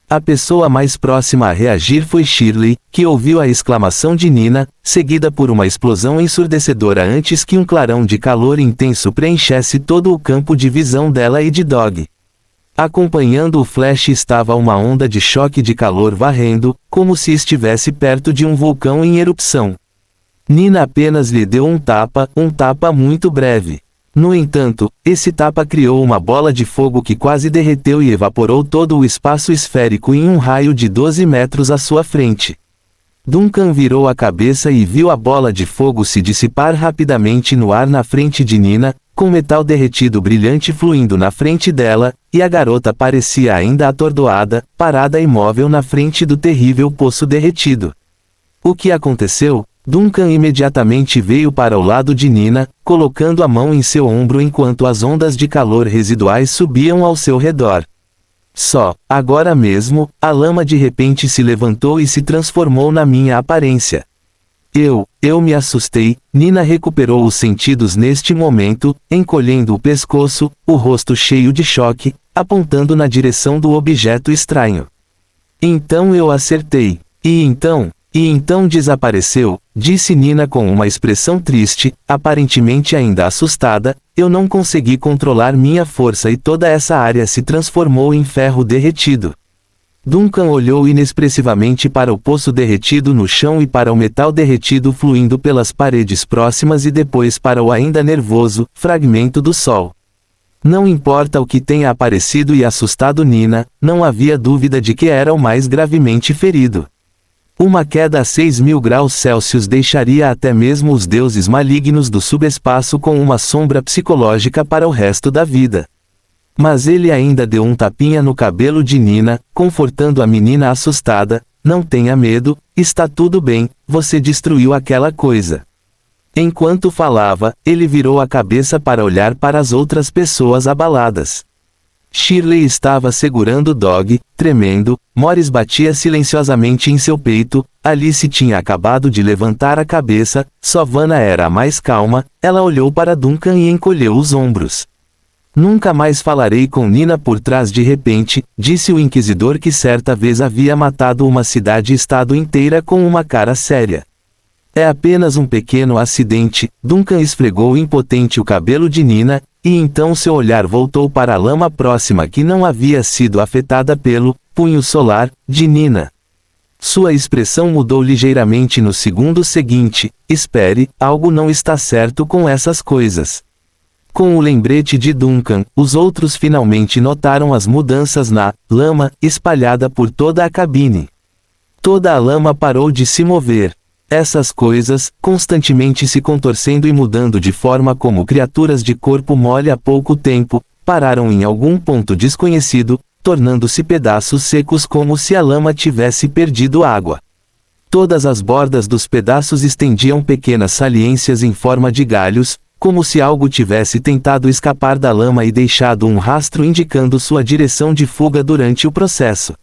A pessoa mais próxima a reagir foi Shirley, que ouviu a exclamação de Nina, seguida por uma explosão ensurdecedora antes que um clarão de calor intenso preenchesse todo o campo de visão dela e de Dog. Acompanhando o flash estava uma onda de choque de calor varrendo, como se estivesse perto de um vulcão em erupção. Nina apenas lhe deu um tapa muito breve. No entanto, esse tapa criou uma bola de fogo que quase derreteu e evaporou todo o espaço esférico em um raio de 12 metros à sua frente. Duncan virou a cabeça e viu a bola de fogo se dissipar rapidamente no ar na frente de Nina, com metal derretido brilhante fluindo na frente dela, e a garota parecia ainda atordoada, parada imóvel na frente do terrível poço derretido. O que aconteceu? Duncan imediatamente veio para o lado de Nina, colocando a mão em seu ombro enquanto as ondas de calor residuais subiam ao seu redor. Agora mesmo, a lama de repente se levantou e se transformou na minha aparência. Eu me assustei. Nina recuperou os sentidos neste momento, encolhendo o pescoço, o rosto cheio de choque, apontando na direção do objeto estranho. Então eu acertei. E então desapareceu, disse Nina com uma expressão triste, aparentemente ainda assustada. Eu não consegui controlar minha força e toda essa área se transformou em ferro derretido. Duncan olhou inexpressivamente para o poço derretido no chão e para o metal derretido fluindo pelas paredes próximas e depois para o ainda nervoso fragmento do sol. Não importa o que tenha aparecido e assustado Nina, não havia dúvida de que era o mais gravemente ferido. Uma queda a 6.000 graus Celsius deixaria até mesmo os deuses malignos do subespaço com uma sombra psicológica para o resto da vida. Mas ele ainda deu um tapinha no cabelo de Nina, confortando a menina assustada, não tenha medo, está tudo bem, você destruiu aquela coisa. Enquanto falava, ele virou a cabeça para olhar para as outras pessoas abaladas. Shirley estava segurando Dog, tremendo, Morris batia silenciosamente em seu peito, Alice tinha acabado de levantar a cabeça, só Vanna era a mais calma, ela olhou para Duncan e encolheu os ombros. Nunca mais falarei com Nina por trás de repente, disse o inquisidor que certa vez havia matado uma cidade-estado inteira com uma cara séria. É apenas um pequeno acidente, Duncan esfregou impotente o cabelo de Nina, e então seu olhar voltou para a lama próxima que não havia sido afetada pelo punho solar de Nina. Sua expressão mudou ligeiramente no segundo seguinte, espere, algo não está certo com essas coisas. Com o lembrete de Duncan, os outros finalmente notaram as mudanças na lama espalhada por toda a cabine. Toda a lama parou de se mover. Essas coisas, constantemente se contorcendo e mudando de forma como criaturas de corpo mole há pouco tempo, pararam em algum ponto desconhecido, tornando-se pedaços secos como se a lama tivesse perdido água. Todas as bordas dos pedaços estendiam pequenas saliências em forma de galhos, como se algo tivesse tentado escapar da lama e deixado um rastro indicando sua direção de fuga durante o processo.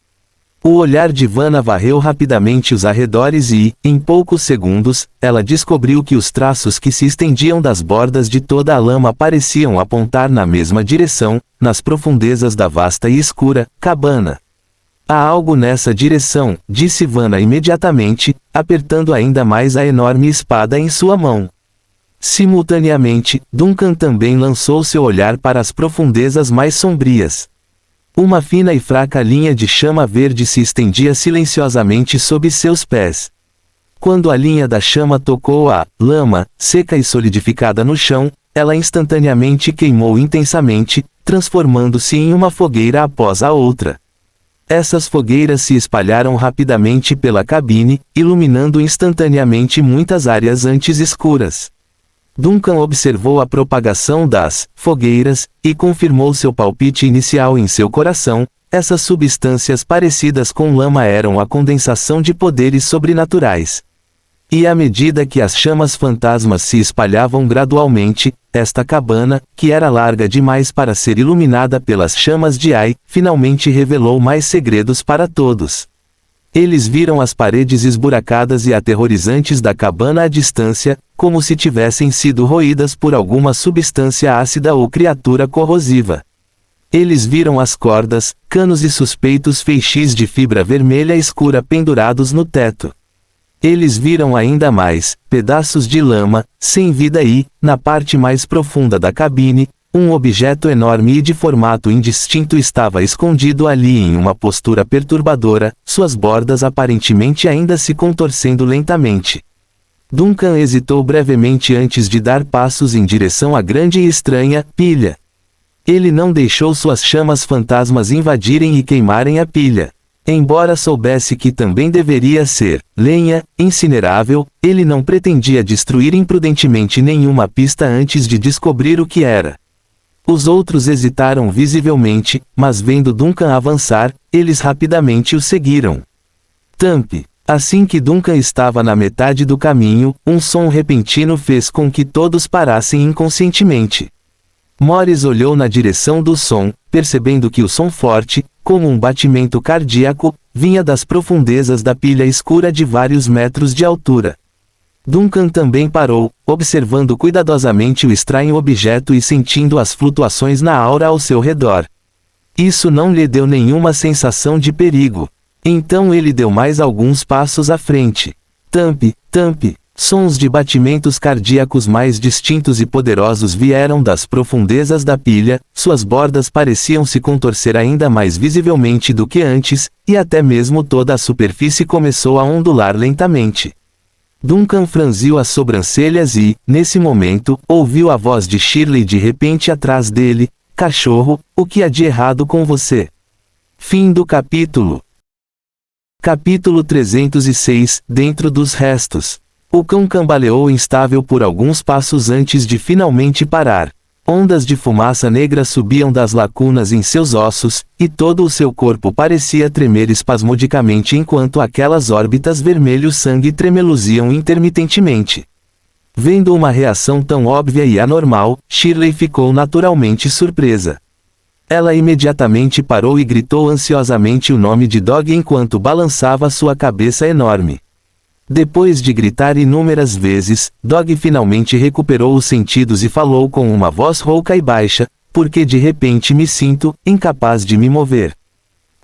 O olhar de Vanna varreu rapidamente os arredores e, em poucos segundos, ela descobriu que os traços que se estendiam das bordas de toda a lama pareciam apontar na mesma direção, nas profundezas da vasta e escura cabana. Há algo nessa direção, disse Vanna imediatamente, apertando ainda mais a enorme espada em sua mão. Simultaneamente, Duncan também lançou seu olhar para as profundezas mais sombrias. Uma fina e fraca linha de chama verde se estendia silenciosamente sob seus pés. Quando a linha da chama tocou a lama, seca e solidificada no chão, ela instantaneamente queimou intensamente, transformando-se em uma fogueira após a outra. Essas fogueiras se espalharam rapidamente pela cabine, iluminando instantaneamente muitas áreas antes escuras. Duncan observou a propagação das fogueiras, e confirmou seu palpite inicial em seu coração, essas substâncias parecidas com lama eram a condensação de poderes sobrenaturais. E à medida que as chamas fantasmas se espalhavam gradualmente, esta cabana, que era larga demais para ser iluminada pelas chamas de Ai, finalmente revelou mais segredos para todos. Eles viram as paredes esburacadas e aterrorizantes da cabana à distância, como se tivessem sido roídas por alguma substância ácida ou criatura corrosiva. Eles viram as cordas, canos e suspeitos feixes de fibra vermelha escura pendurados no teto. Eles viram ainda mais, pedaços de lama, sem vida e, na parte mais profunda da cabine, um objeto enorme e de formato indistinto estava escondido ali em uma postura perturbadora, suas bordas aparentemente ainda se contorcendo lentamente. Duncan hesitou brevemente antes de dar passos em direção à grande e estranha pilha. Ele não deixou suas chamas fantasmas invadirem e queimarem a pilha. Embora soubesse que também deveria ser lenha, incinerável, ele não pretendia destruir imprudentemente nenhuma pista antes de descobrir o que era. Os outros hesitaram visivelmente, mas vendo Duncan avançar, eles rapidamente o seguiram. Thump. Assim que Duncan estava na metade do caminho, um som repentino fez com que todos parassem inconscientemente. Morris olhou na direção do som, percebendo que o som forte, como um batimento cardíaco, vinha das profundezas da pilha escura de vários metros de altura. Duncan também parou, observando cuidadosamente o estranho objeto e sentindo as flutuações na aura ao seu redor. Isso não lhe deu nenhuma sensação de perigo. Então ele deu mais alguns passos à frente. Thump, thump. Sons de batimentos cardíacos mais distintos e poderosos vieram das profundezas da pilha, suas bordas pareciam se contorcer ainda mais visivelmente do que antes, e até mesmo toda a superfície começou a ondular lentamente. Duncan franziu as sobrancelhas e, nesse momento, ouviu a voz de Shirley de repente atrás dele: "Cachorro, o que há de errado com você?" Fim do capítulo. Capítulo 306, Dentro dos restos. O cão cambaleou instável por alguns passos antes de finalmente parar. Ondas de fumaça negra subiam das lacunas em seus ossos, e todo o seu corpo parecia tremer espasmodicamente enquanto aquelas órbitas vermelho-sangue tremeluziam intermitentemente. Vendo uma reação tão óbvia e anormal, Shirley ficou naturalmente surpresa. Ela imediatamente parou e gritou ansiosamente o nome de Dog enquanto balançava sua cabeça enorme. Depois de gritar inúmeras vezes, Dog finalmente recuperou os sentidos e falou com uma voz rouca e baixa, porque de repente me sinto incapaz de me mover.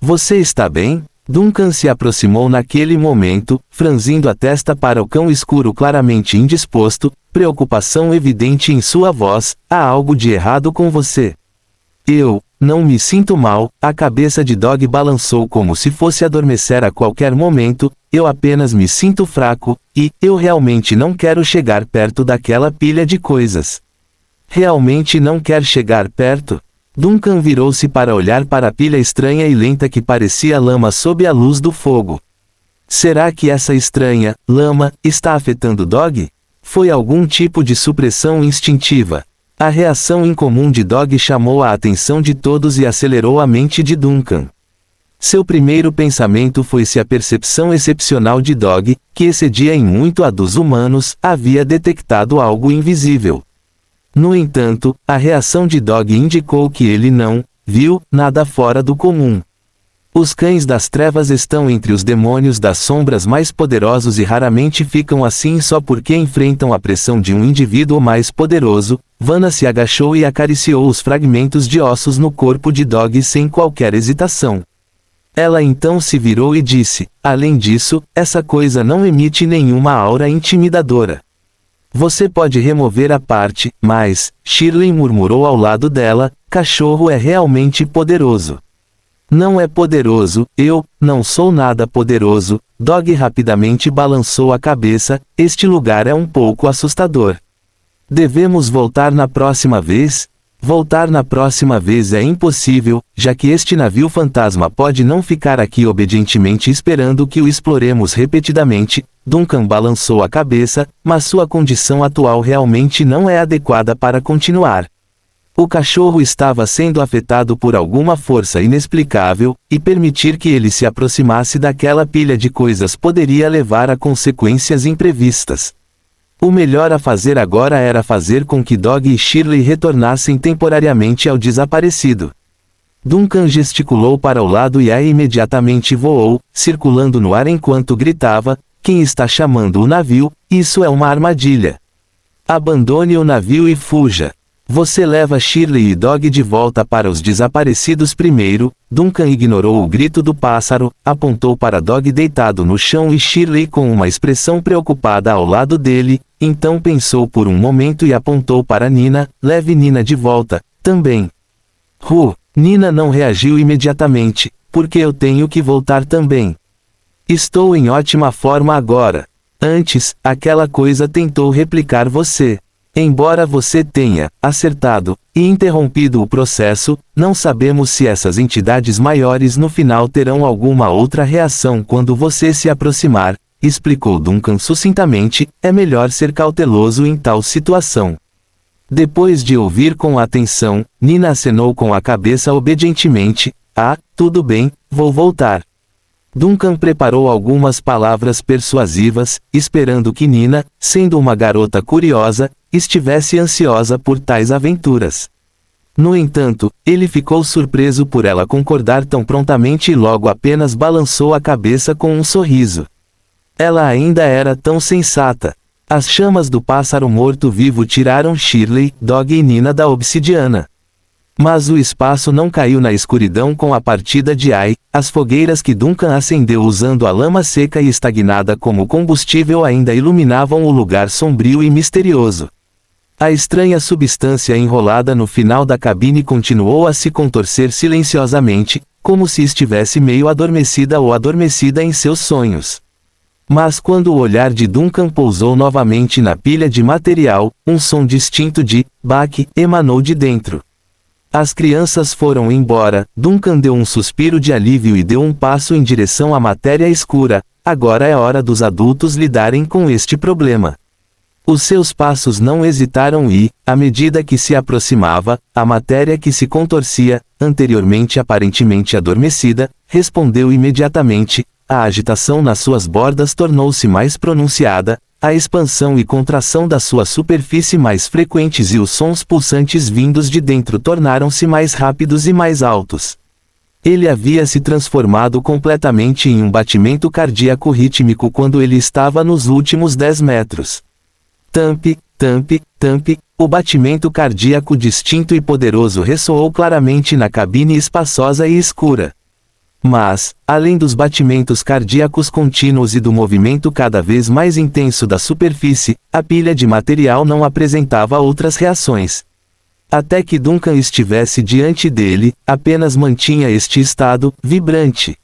Você está bem? Duncan se aproximou naquele momento, franzindo a testa para o cão escuro claramente indisposto, preocupação evidente em sua voz. Há algo de errado com você. Eu não me sinto mal. A cabeça de Dog balançou como se fosse adormecer a qualquer momento. Eu apenas me sinto fraco, e eu realmente não quero chegar perto daquela pilha de coisas. Realmente não quer chegar perto? Duncan virou-se para olhar para a pilha estranha e lenta que parecia lama sob a luz do fogo. Será que essa estranha lama está afetando Dog? Foi algum tipo de supressão instintiva. A reação incomum de Dog chamou a atenção de todos e acelerou a mente de Duncan. Seu primeiro pensamento foi se a percepção excepcional de Dog, que excedia em muito a dos humanos, havia detectado algo invisível. No entanto, a reação de Dog indicou que ele não viu nada fora do comum. Os cães das trevas estão entre os demônios das sombras mais poderosos e raramente ficam assim só porque enfrentam a pressão de um indivíduo mais poderoso. Vanna se agachou e acariciou os fragmentos de ossos no corpo de Dog sem qualquer hesitação. Ela então se virou e disse: além disso, essa coisa não emite nenhuma aura intimidadora. Você pode remover a parte, mas, Shirley murmurou ao lado dela, cachorro é realmente poderoso. Não é poderoso, eu não sou nada poderoso. Dog rapidamente balançou a cabeça. Este lugar é um pouco assustador. Devemos voltar na próxima vez? Voltar na próxima vez é impossível, já que este navio fantasma pode não ficar aqui obedientemente esperando que o exploremos repetidamente. Duncan balançou a cabeça, mas sua condição atual realmente não é adequada para continuar. O cachorro estava sendo afetado por alguma força inexplicável, e permitir que ele se aproximasse daquela pilha de coisas poderia levar a consequências imprevistas. O melhor a fazer agora era fazer com que Dog e Shirley retornassem temporariamente ao desaparecido. Duncan gesticulou para o lado e aí imediatamente voou, circulando no ar enquanto gritava: quem está chamando o navio? Isso é uma armadilha. Abandone o navio e fuja. Você leva Shirley e Dog de volta para os desaparecidos primeiro. Duncan ignorou o grito do pássaro, apontou para Dog deitado no chão e Shirley com uma expressão preocupada ao lado dele. Então pensou por um momento e apontou para Nina: leve Nina de volta, também. Nina não reagiu imediatamente, porque eu tenho que voltar também. Estou em ótima forma agora. Antes, aquela coisa tentou replicar você. Embora você tenha acertado e interrompido o processo, não sabemos se essas entidades maiores no final terão alguma outra reação quando você se aproximar, explicou Duncan sucintamente. É melhor ser cauteloso em tal situação. Depois de ouvir com atenção, Nina acenou com a cabeça obedientemente. Tudo bem, vou voltar. Duncan preparou algumas palavras persuasivas, esperando que Nina, sendo uma garota curiosa, estivesse ansiosa por tais aventuras. No entanto, ele ficou surpreso por ela concordar tão prontamente e logo apenas balançou a cabeça com um sorriso. Ela ainda era tão sensata. As chamas do pássaro morto-vivo tiraram Shirley, Dog e Nina da obsidiana. Mas o espaço não caiu na escuridão com a partida de Ai. As fogueiras que Duncan acendeu usando a lama seca e estagnada como combustível ainda iluminavam o lugar sombrio e misterioso. A estranha substância enrolada no final da cabine continuou a se contorcer silenciosamente, como se estivesse meio adormecida ou adormecida em seus sonhos. Mas quando o olhar de Duncan pousou novamente na pilha de material, um som distinto de baque emanou de dentro. As crianças foram embora. Duncan deu um suspiro de alívio e deu um passo em direção à matéria escura. Agora é hora dos adultos lidarem com este problema. Os seus passos não hesitaram e, à medida que se aproximava, a matéria que se contorcia, anteriormente aparentemente adormecida, respondeu imediatamente, a agitação nas suas bordas tornou-se mais pronunciada, a expansão e contração da sua superfície mais frequentes e os sons pulsantes vindos de dentro tornaram-se mais rápidos e mais altos. Ele havia se transformado completamente em um batimento cardíaco rítmico quando ele estava nos últimos 10 metros. Tampe, tampe, tampe, o batimento cardíaco distinto e poderoso ressoou claramente na cabine espaçosa e escura. Mas, além dos batimentos cardíacos contínuos e do movimento cada vez mais intenso da superfície, a pilha de material não apresentava outras reações. Até que Duncan estivesse diante dele, apenas mantinha este estado, vibrante.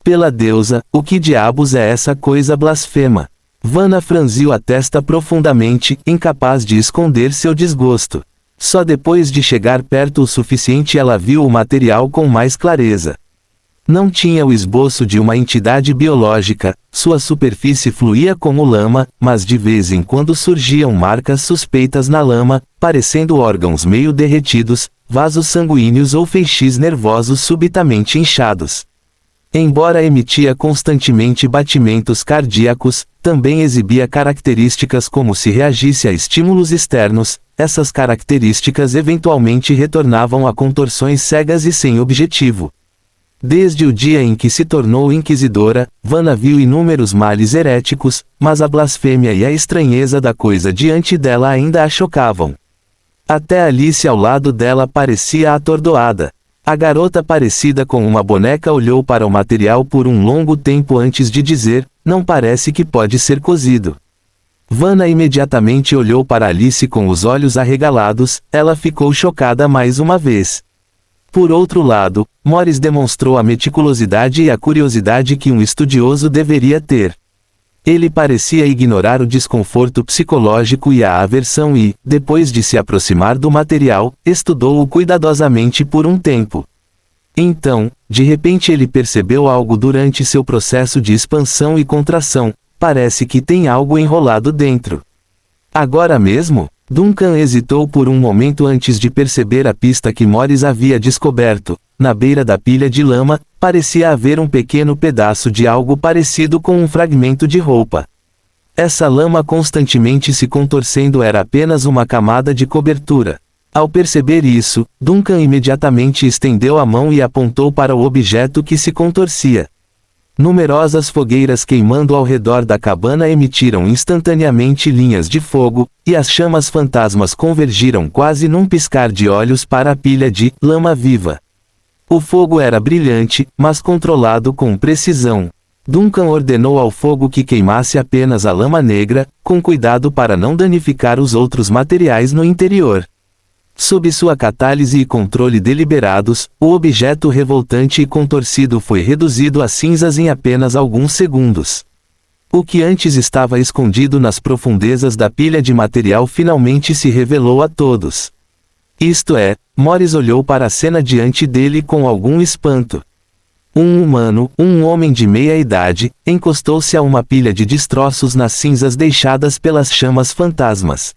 Pela deusa, o que diabos é essa coisa blasfema? Vanna franziu a testa profundamente, incapaz de esconder seu desgosto. Só depois de chegar perto o suficiente ela viu o material com mais clareza. Não tinha o esboço de uma entidade biológica, sua superfície fluía como lama, mas de vez em quando surgiam marcas suspeitas na lama, parecendo órgãos meio derretidos, vasos sanguíneos ou feixes nervosos subitamente inchados. Embora emitia constantemente batimentos cardíacos, também exibia características como se reagisse a estímulos externos, essas características eventualmente retornavam a contorções cegas e sem objetivo. Desde o dia em que se tornou inquisidora, Vanna viu inúmeros males heréticos, mas a blasfêmia e a estranheza da coisa diante dela ainda a chocavam. Até Alice ao lado dela parecia atordoada. A garota parecida com uma boneca olhou para o material por um longo tempo antes de dizer, não parece que pode ser cozido. Vanna imediatamente olhou para Alice com os olhos arregalados, ela ficou chocada mais uma vez. Por outro lado, Morris demonstrou a meticulosidade e a curiosidade que um estudioso deveria ter. Ele parecia ignorar o desconforto psicológico e a aversão e, depois de se aproximar do material, estudou-o cuidadosamente por um tempo. Então, de repente ele percebeu algo durante seu processo de expansão e contração, parece que tem algo enrolado dentro. Agora mesmo? Duncan hesitou por um momento antes de perceber a pista que Morris havia descoberto. Na beira da pilha de lama, parecia haver um pequeno pedaço de algo parecido com um fragmento de roupa. Essa lama constantemente se contorcendo era apenas uma camada de cobertura. Ao perceber isso, Duncan imediatamente estendeu a mão e apontou para o objeto que se contorcia. Numerosas fogueiras queimando ao redor da cabana emitiram instantaneamente linhas de fogo, e as chamas fantasmas convergiram quase num piscar de olhos para a pilha de lama viva. O fogo era brilhante, mas controlado com precisão. Duncan ordenou ao fogo que queimasse apenas a lama negra, com cuidado para não danificar os outros materiais no interior. Sob sua catálise e controle deliberados, o objeto revoltante e contorcido foi reduzido a cinzas em apenas alguns segundos. O que antes estava escondido nas profundezas da pilha de material finalmente se revelou a todos. Isto é, Morris olhou para a cena diante dele com algum espanto. Um humano, um homem de meia idade, encostou-se a uma pilha de destroços nas cinzas deixadas pelas chamas fantasmas.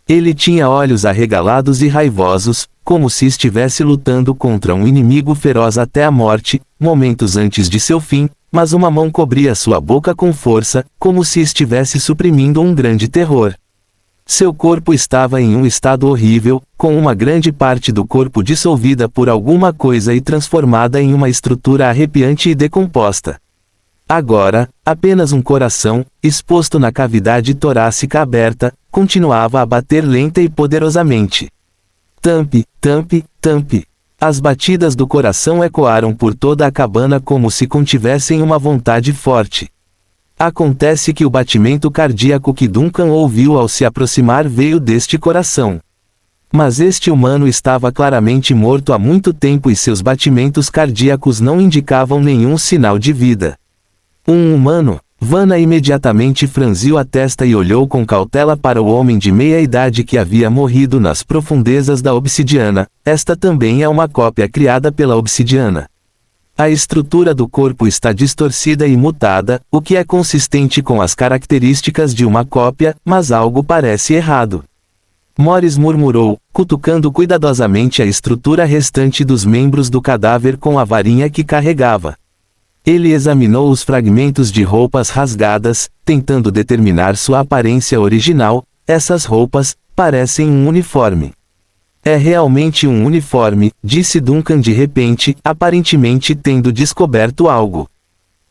Ele tinha olhos arregalados e raivosos, como se estivesse lutando contra um inimigo feroz até a morte, momentos antes de seu fim, mas uma mão cobria sua boca com força, como se estivesse suprimindo um grande terror. Seu corpo estava em um estado horrível, com uma grande parte do corpo dissolvida por alguma coisa e transformada em uma estrutura arrepiante e decomposta. Agora, apenas um coração, exposto na cavidade torácica aberta, continuava a bater lenta e poderosamente. Tampe, tampe, tampe. As batidas do coração ecoaram por toda a cabana como se contivessem uma vontade forte. Acontece que o batimento cardíaco que Duncan ouviu ao se aproximar veio deste coração. Mas este humano estava claramente morto há muito tempo e seus batimentos cardíacos não indicavam nenhum sinal de vida. Um humano? Vanna imediatamente franziu a testa e olhou com cautela para o homem de meia-idade que havia morrido nas profundezas da obsidiana. Esta também é uma cópia criada pela obsidiana. A estrutura do corpo está distorcida e mutada, o que é consistente com as características de uma cópia, mas algo parece errado. Morris murmurou, cutucando cuidadosamente a estrutura restante dos membros do cadáver com a varinha que carregava. Ele examinou os fragmentos de roupas rasgadas, tentando determinar sua aparência original. Essas roupas parecem um uniforme. É realmente um uniforme, disse Duncan de repente, aparentemente tendo descoberto algo.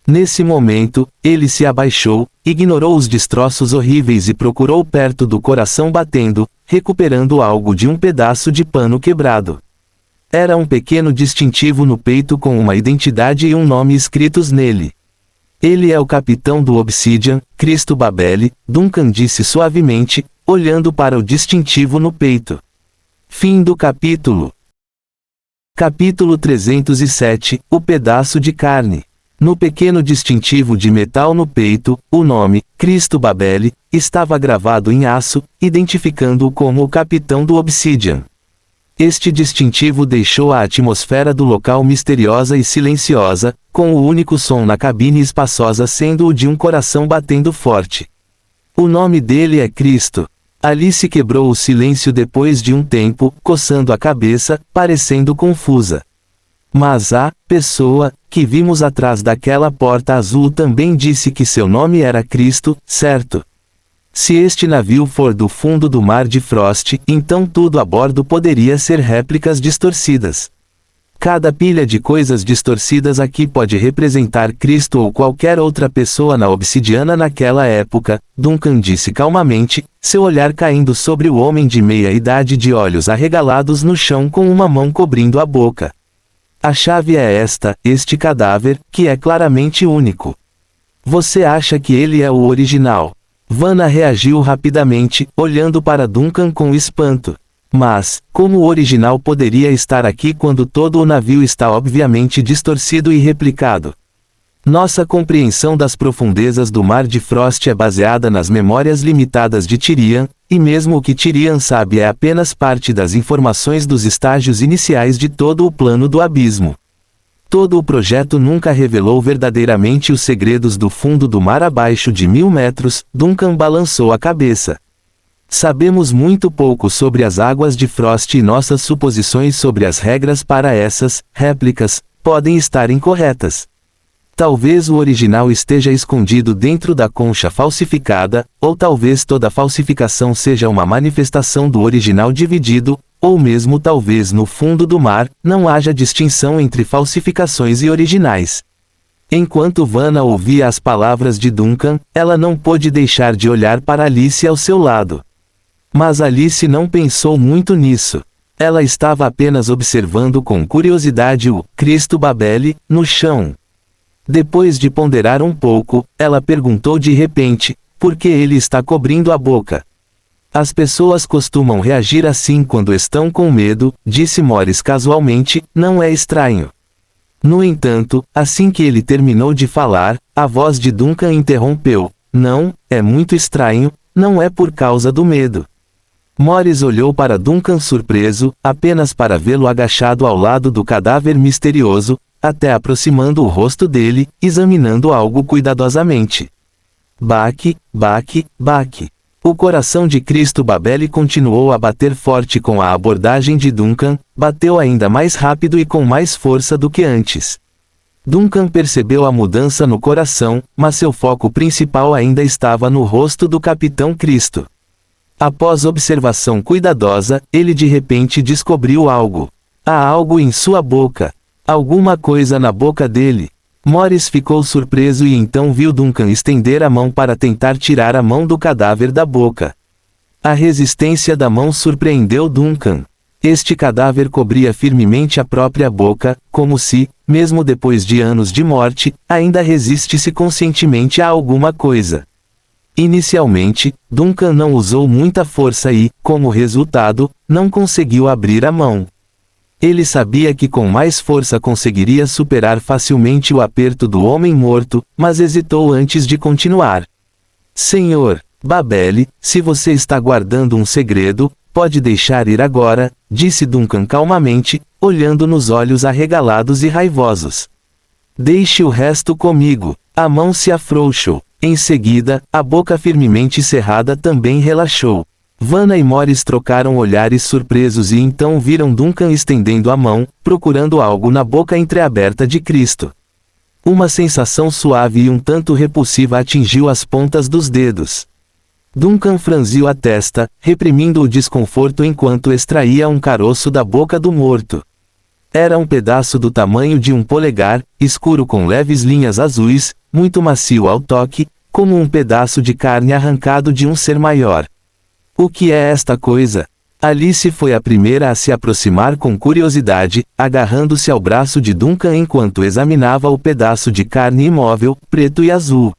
Nesse momento, ele se abaixou, ignorou os destroços horríveis e procurou perto do coração batendo, recuperando algo de um pedaço de pano quebrado. Era um pequeno distintivo no peito com uma identidade e um nome escritos nele. Ele é o capitão do Obsidian, Cristo Babeli, Duncan disse suavemente, olhando para o distintivo no peito. Fim do capítulo. Capítulo 307, o pedaço de carne. No pequeno distintivo de metal no peito, o nome, Cristo Babeli, estava gravado em aço, identificando-o como o capitão do Obsidian. Este distintivo deixou a atmosfera do local misteriosa e silenciosa, com o único som na cabine espaçosa sendo o de um coração batendo forte. O nome dele é Cristo. Alice quebrou o silêncio depois de um tempo, coçando a cabeça, parecendo confusa. Mas a pessoa que vimos atrás daquela porta azul também disse que seu nome era Cristo, certo? Se este navio for do fundo do mar de Frost, então tudo a bordo poderia ser réplicas distorcidas. Cada pilha de coisas distorcidas aqui pode representar Cristo ou qualquer outra pessoa na Obsidiana naquela época, Duncan disse calmamente, seu olhar caindo sobre o homem de meia-idade de olhos arregalados no chão com uma mão cobrindo a boca. A chave é este cadáver, que é claramente único. Você acha que ele é o original? Vanna reagiu rapidamente, olhando para Duncan com espanto. Mas, como o original poderia estar aqui quando todo o navio está obviamente distorcido e replicado? Nossa compreensão das profundezas do Mar de Frost é baseada nas memórias limitadas de Tyrian, e mesmo o que Tyrian sabe é apenas parte das informações dos estágios iniciais de todo o plano do abismo. Todo o projeto nunca revelou verdadeiramente os segredos do fundo do mar abaixo de 1000 metros, Duncan balançou a cabeça. Sabemos muito pouco sobre as águas de Frost e nossas suposições sobre as regras para essas réplicas podem estar incorretas. Talvez o original esteja escondido dentro da concha falsificada, ou talvez toda falsificação seja uma manifestação do original dividido, ou mesmo talvez no fundo do mar não haja distinção entre falsificações e originais. Enquanto Vanna ouvia as palavras de Duncan, ela não pôde deixar de olhar para Alice ao seu lado. Mas Alice não pensou muito nisso. Ela estava apenas observando com curiosidade o Cristo Babeli no chão. Depois de ponderar um pouco, ela perguntou de repente, por que ele está cobrindo a boca? As pessoas costumam reagir assim quando estão com medo, disse Morris casualmente, não é estranho. No entanto, assim que ele terminou de falar, a voz de Duncan interrompeu, não, é muito estranho, não é por causa do medo. Morris olhou para Duncan surpreso, apenas para vê-lo agachado ao lado do cadáver misterioso, até aproximando o rosto dele, examinando algo cuidadosamente. Baque, baque, baque. O coração de Cristo Babeli continuou a bater forte com a abordagem de Duncan, bateu ainda mais rápido e com mais força do que antes. Duncan percebeu a mudança no coração, mas seu foco principal ainda estava no rosto do Capitão Cristo. Após observação cuidadosa, ele de repente descobriu algo. Há algo em sua boca. Alguma coisa na boca dele. Morris ficou surpreso e então viu Duncan estender a mão para tentar tirar a mão do cadáver da boca. A resistência da mão surpreendeu Duncan. Este cadáver cobria firmemente a própria boca, como se, mesmo depois de anos de morte, ainda resistisse conscientemente a alguma coisa. Inicialmente, Duncan não usou muita força e, como resultado, não conseguiu abrir a mão. Ele sabia que com mais força conseguiria superar facilmente o aperto do homem morto, mas hesitou antes de continuar. Senhor Babeli, se você está guardando um segredo, pode deixar ir agora, disse Duncan calmamente, olhando nos olhos arregalados e raivosos. Deixe o resto comigo. A mão se afrouxou. Em seguida, a boca firmemente cerrada também relaxou. Vanna e Morris trocaram olhares surpresos e então viram Duncan estendendo a mão, procurando algo na boca entreaberta de Cristo. Uma sensação suave e um tanto repulsiva atingiu as pontas dos dedos. Duncan franziu a testa, reprimindo o desconforto enquanto extraía um caroço da boca do morto. Era um pedaço do tamanho de um polegar, escuro com leves linhas azuis, muito macio ao toque, como um pedaço de carne arrancado de um ser maior. O que é esta coisa? Alice foi a primeira a se aproximar com curiosidade, agarrando-se ao braço de Duncan enquanto examinava o pedaço de carne imóvel, preto e azul.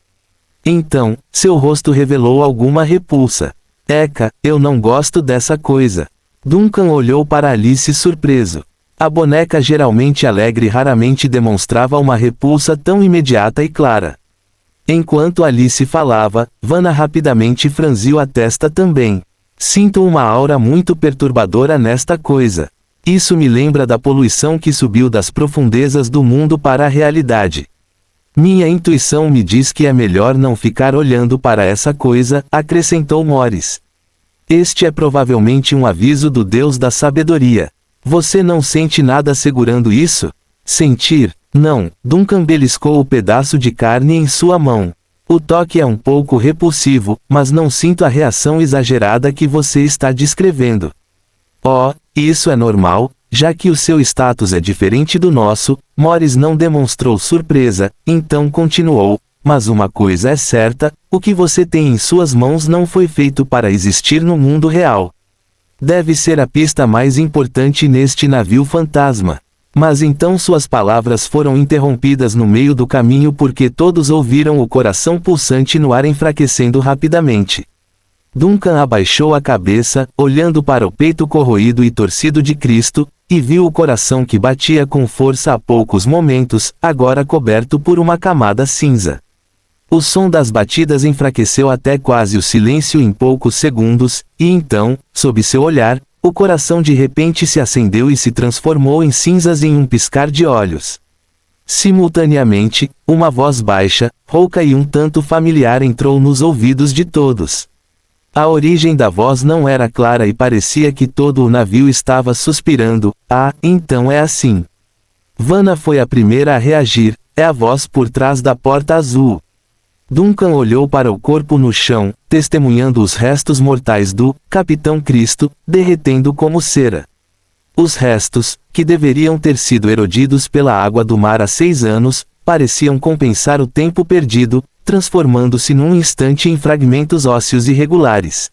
Então, seu rosto revelou alguma repulsa. Eca, eu não gosto dessa coisa. Duncan olhou para Alice surpreso. A boneca geralmente alegre raramente demonstrava uma repulsa tão imediata e clara. Enquanto Alice falava, Vanna rapidamente franziu a testa também. Sinto uma aura muito perturbadora nesta coisa. Isso me lembra da poluição que subiu das profundezas do mundo para a realidade. Minha intuição me diz que é melhor não ficar olhando para essa coisa, acrescentou Morris. Este é provavelmente um aviso do Deus da sabedoria. Você não sente nada segurando isso? Sentir? Não. Duncan beliscou o pedaço de carne em sua mão. O toque é um pouco repulsivo, mas não sinto a reação exagerada que você está descrevendo. Oh, isso é normal, já que o seu status é diferente do nosso. Morris não demonstrou surpresa, então continuou, mas uma coisa é certa, o que você tem em suas mãos não foi feito para existir no mundo real. Deve ser a pista mais importante neste navio fantasma. Mas então suas palavras foram interrompidas no meio do caminho porque todos ouviram o coração pulsante no ar enfraquecendo rapidamente. Duncan abaixou a cabeça, olhando para o peito corroído e torcido de Cristo, e viu o coração que batia com força há poucos momentos, agora coberto por uma camada cinza. O som das batidas enfraqueceu até quase o silêncio em poucos segundos, e então, sob seu olhar, o coração de repente se acendeu e se transformou em cinzas em um piscar de olhos. Simultaneamente, uma voz baixa, rouca e um tanto familiar entrou nos ouvidos de todos. A origem da voz não era clara e parecia que todo o navio estava suspirando. Ah, então é assim. Vanna foi a primeira a reagir, é a voz por trás da porta azul. Duncan olhou para o corpo no chão, testemunhando os restos mortais do Capitão Cristo, derretendo como cera. Os restos, que deveriam ter sido erodidos pela água do mar há 6 anos, pareciam compensar o tempo perdido, transformando-se num instante em fragmentos ósseos irregulares.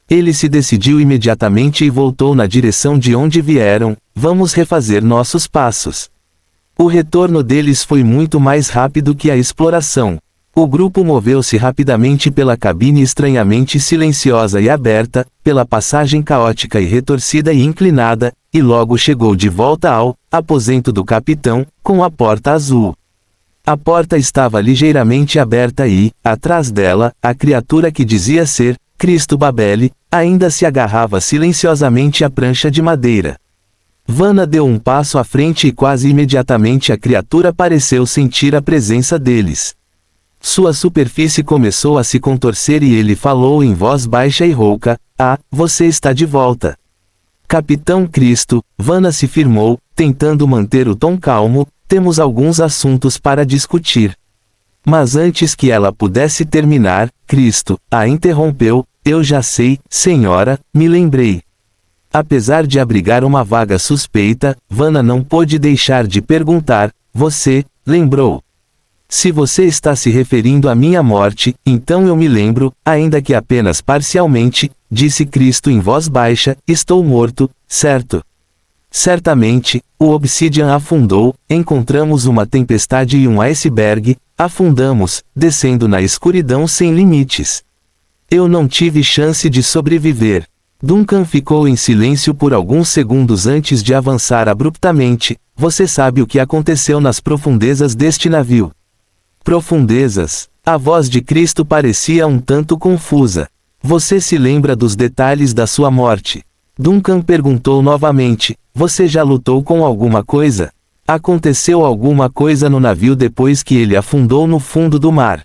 Ele se decidiu imediatamente e voltou na direção de onde vieram. Vamos refazer nossos passos. O retorno deles foi muito mais rápido que a exploração. O grupo moveu-se rapidamente pela cabine estranhamente silenciosa e aberta, pela passagem caótica e retorcida e inclinada, e logo chegou de volta ao aposento do capitão, com a porta azul. A porta estava ligeiramente aberta e, atrás dela, a criatura que dizia ser Cristo Babeli, ainda se agarrava silenciosamente à prancha de madeira. Vanna deu um passo à frente e quase imediatamente a criatura pareceu sentir a presença deles. Sua superfície começou a se contorcer e ele falou em voz baixa e rouca: "Ah, você está de volta." Capitão Cristo, Vanna se firmou, tentando manter o tom calmo, temos alguns assuntos para discutir. Mas antes que ela pudesse terminar, Cristo a interrompeu: "Eu já sei, senhora, me lembrei." Apesar de abrigar uma vaga suspeita, Vanna não pôde deixar de perguntar: "Você lembrou?" Se você está se referindo à minha morte, então eu me lembro, ainda que apenas parcialmente, disse Cristo em voz baixa, estou morto, certo? Certamente, o Obsidian afundou, encontramos uma tempestade e um iceberg, afundamos, descendo na escuridão sem limites. Eu não tive chance de sobreviver. Duncan ficou em silêncio por alguns segundos antes de avançar abruptamente. Você sabe o que aconteceu nas profundezas deste navio? Profundezas. A voz de Cristo parecia um tanto confusa. Você se lembra dos detalhes da sua morte? Duncan perguntou novamente. Você já lutou com alguma coisa? Aconteceu alguma coisa no navio depois que ele afundou no fundo do mar.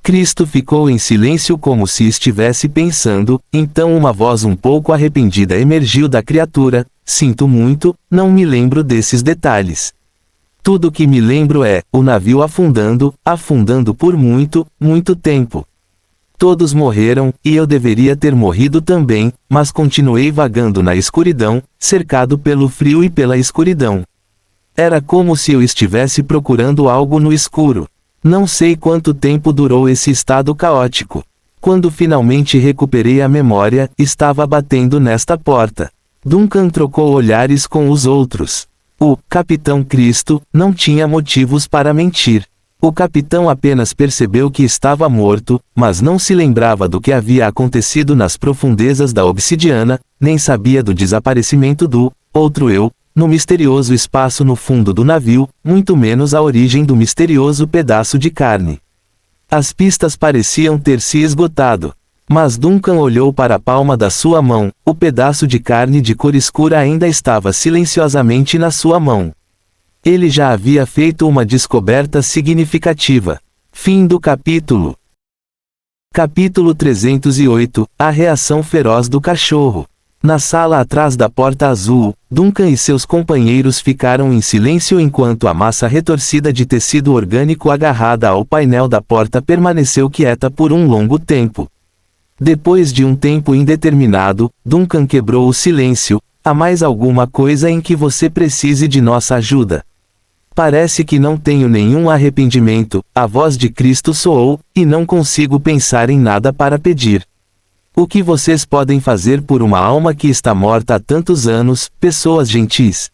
Cristo ficou em silêncio como se estivesse pensando, então uma voz um pouco arrependida emergiu da criatura: sinto muito, não me lembro desses detalhes. Tudo que me lembro é, o navio afundando por muito, muito tempo. Todos morreram, e eu deveria ter morrido também, mas continuei vagando na escuridão, cercado pelo frio e pela escuridão. Era como se eu estivesse procurando algo no escuro. Não sei quanto tempo durou esse estado caótico. Quando finalmente recuperei a memória, estava batendo nesta porta. Duncan trocou olhares com os outros. O Capitão Cristo não tinha motivos para mentir. O capitão apenas percebeu que estava morto, mas não se lembrava do que havia acontecido nas profundezas da obsidiana, nem sabia do desaparecimento do outro eu, no misterioso espaço no fundo do navio, muito menos a origem do misterioso pedaço de carne. As pistas pareciam ter se esgotado. Mas Duncan olhou para a palma da sua mão, o pedaço de carne de cor escura ainda estava silenciosamente na sua mão. Ele já havia feito uma descoberta significativa. Fim do capítulo. Capítulo 308 – A reação feroz do cachorro. Na sala atrás da porta azul, Duncan e seus companheiros ficaram em silêncio enquanto a massa retorcida de tecido orgânico agarrada ao painel da porta permaneceu quieta por um longo tempo. Depois de um tempo indeterminado, Duncan quebrou o silêncio: há mais alguma coisa em que você precise de nossa ajuda? Parece que não tenho nenhum arrependimento, a voz de Cristo soou, e não consigo pensar em nada para pedir. O que vocês podem fazer por uma alma que está morta há tantos anos, pessoas gentis?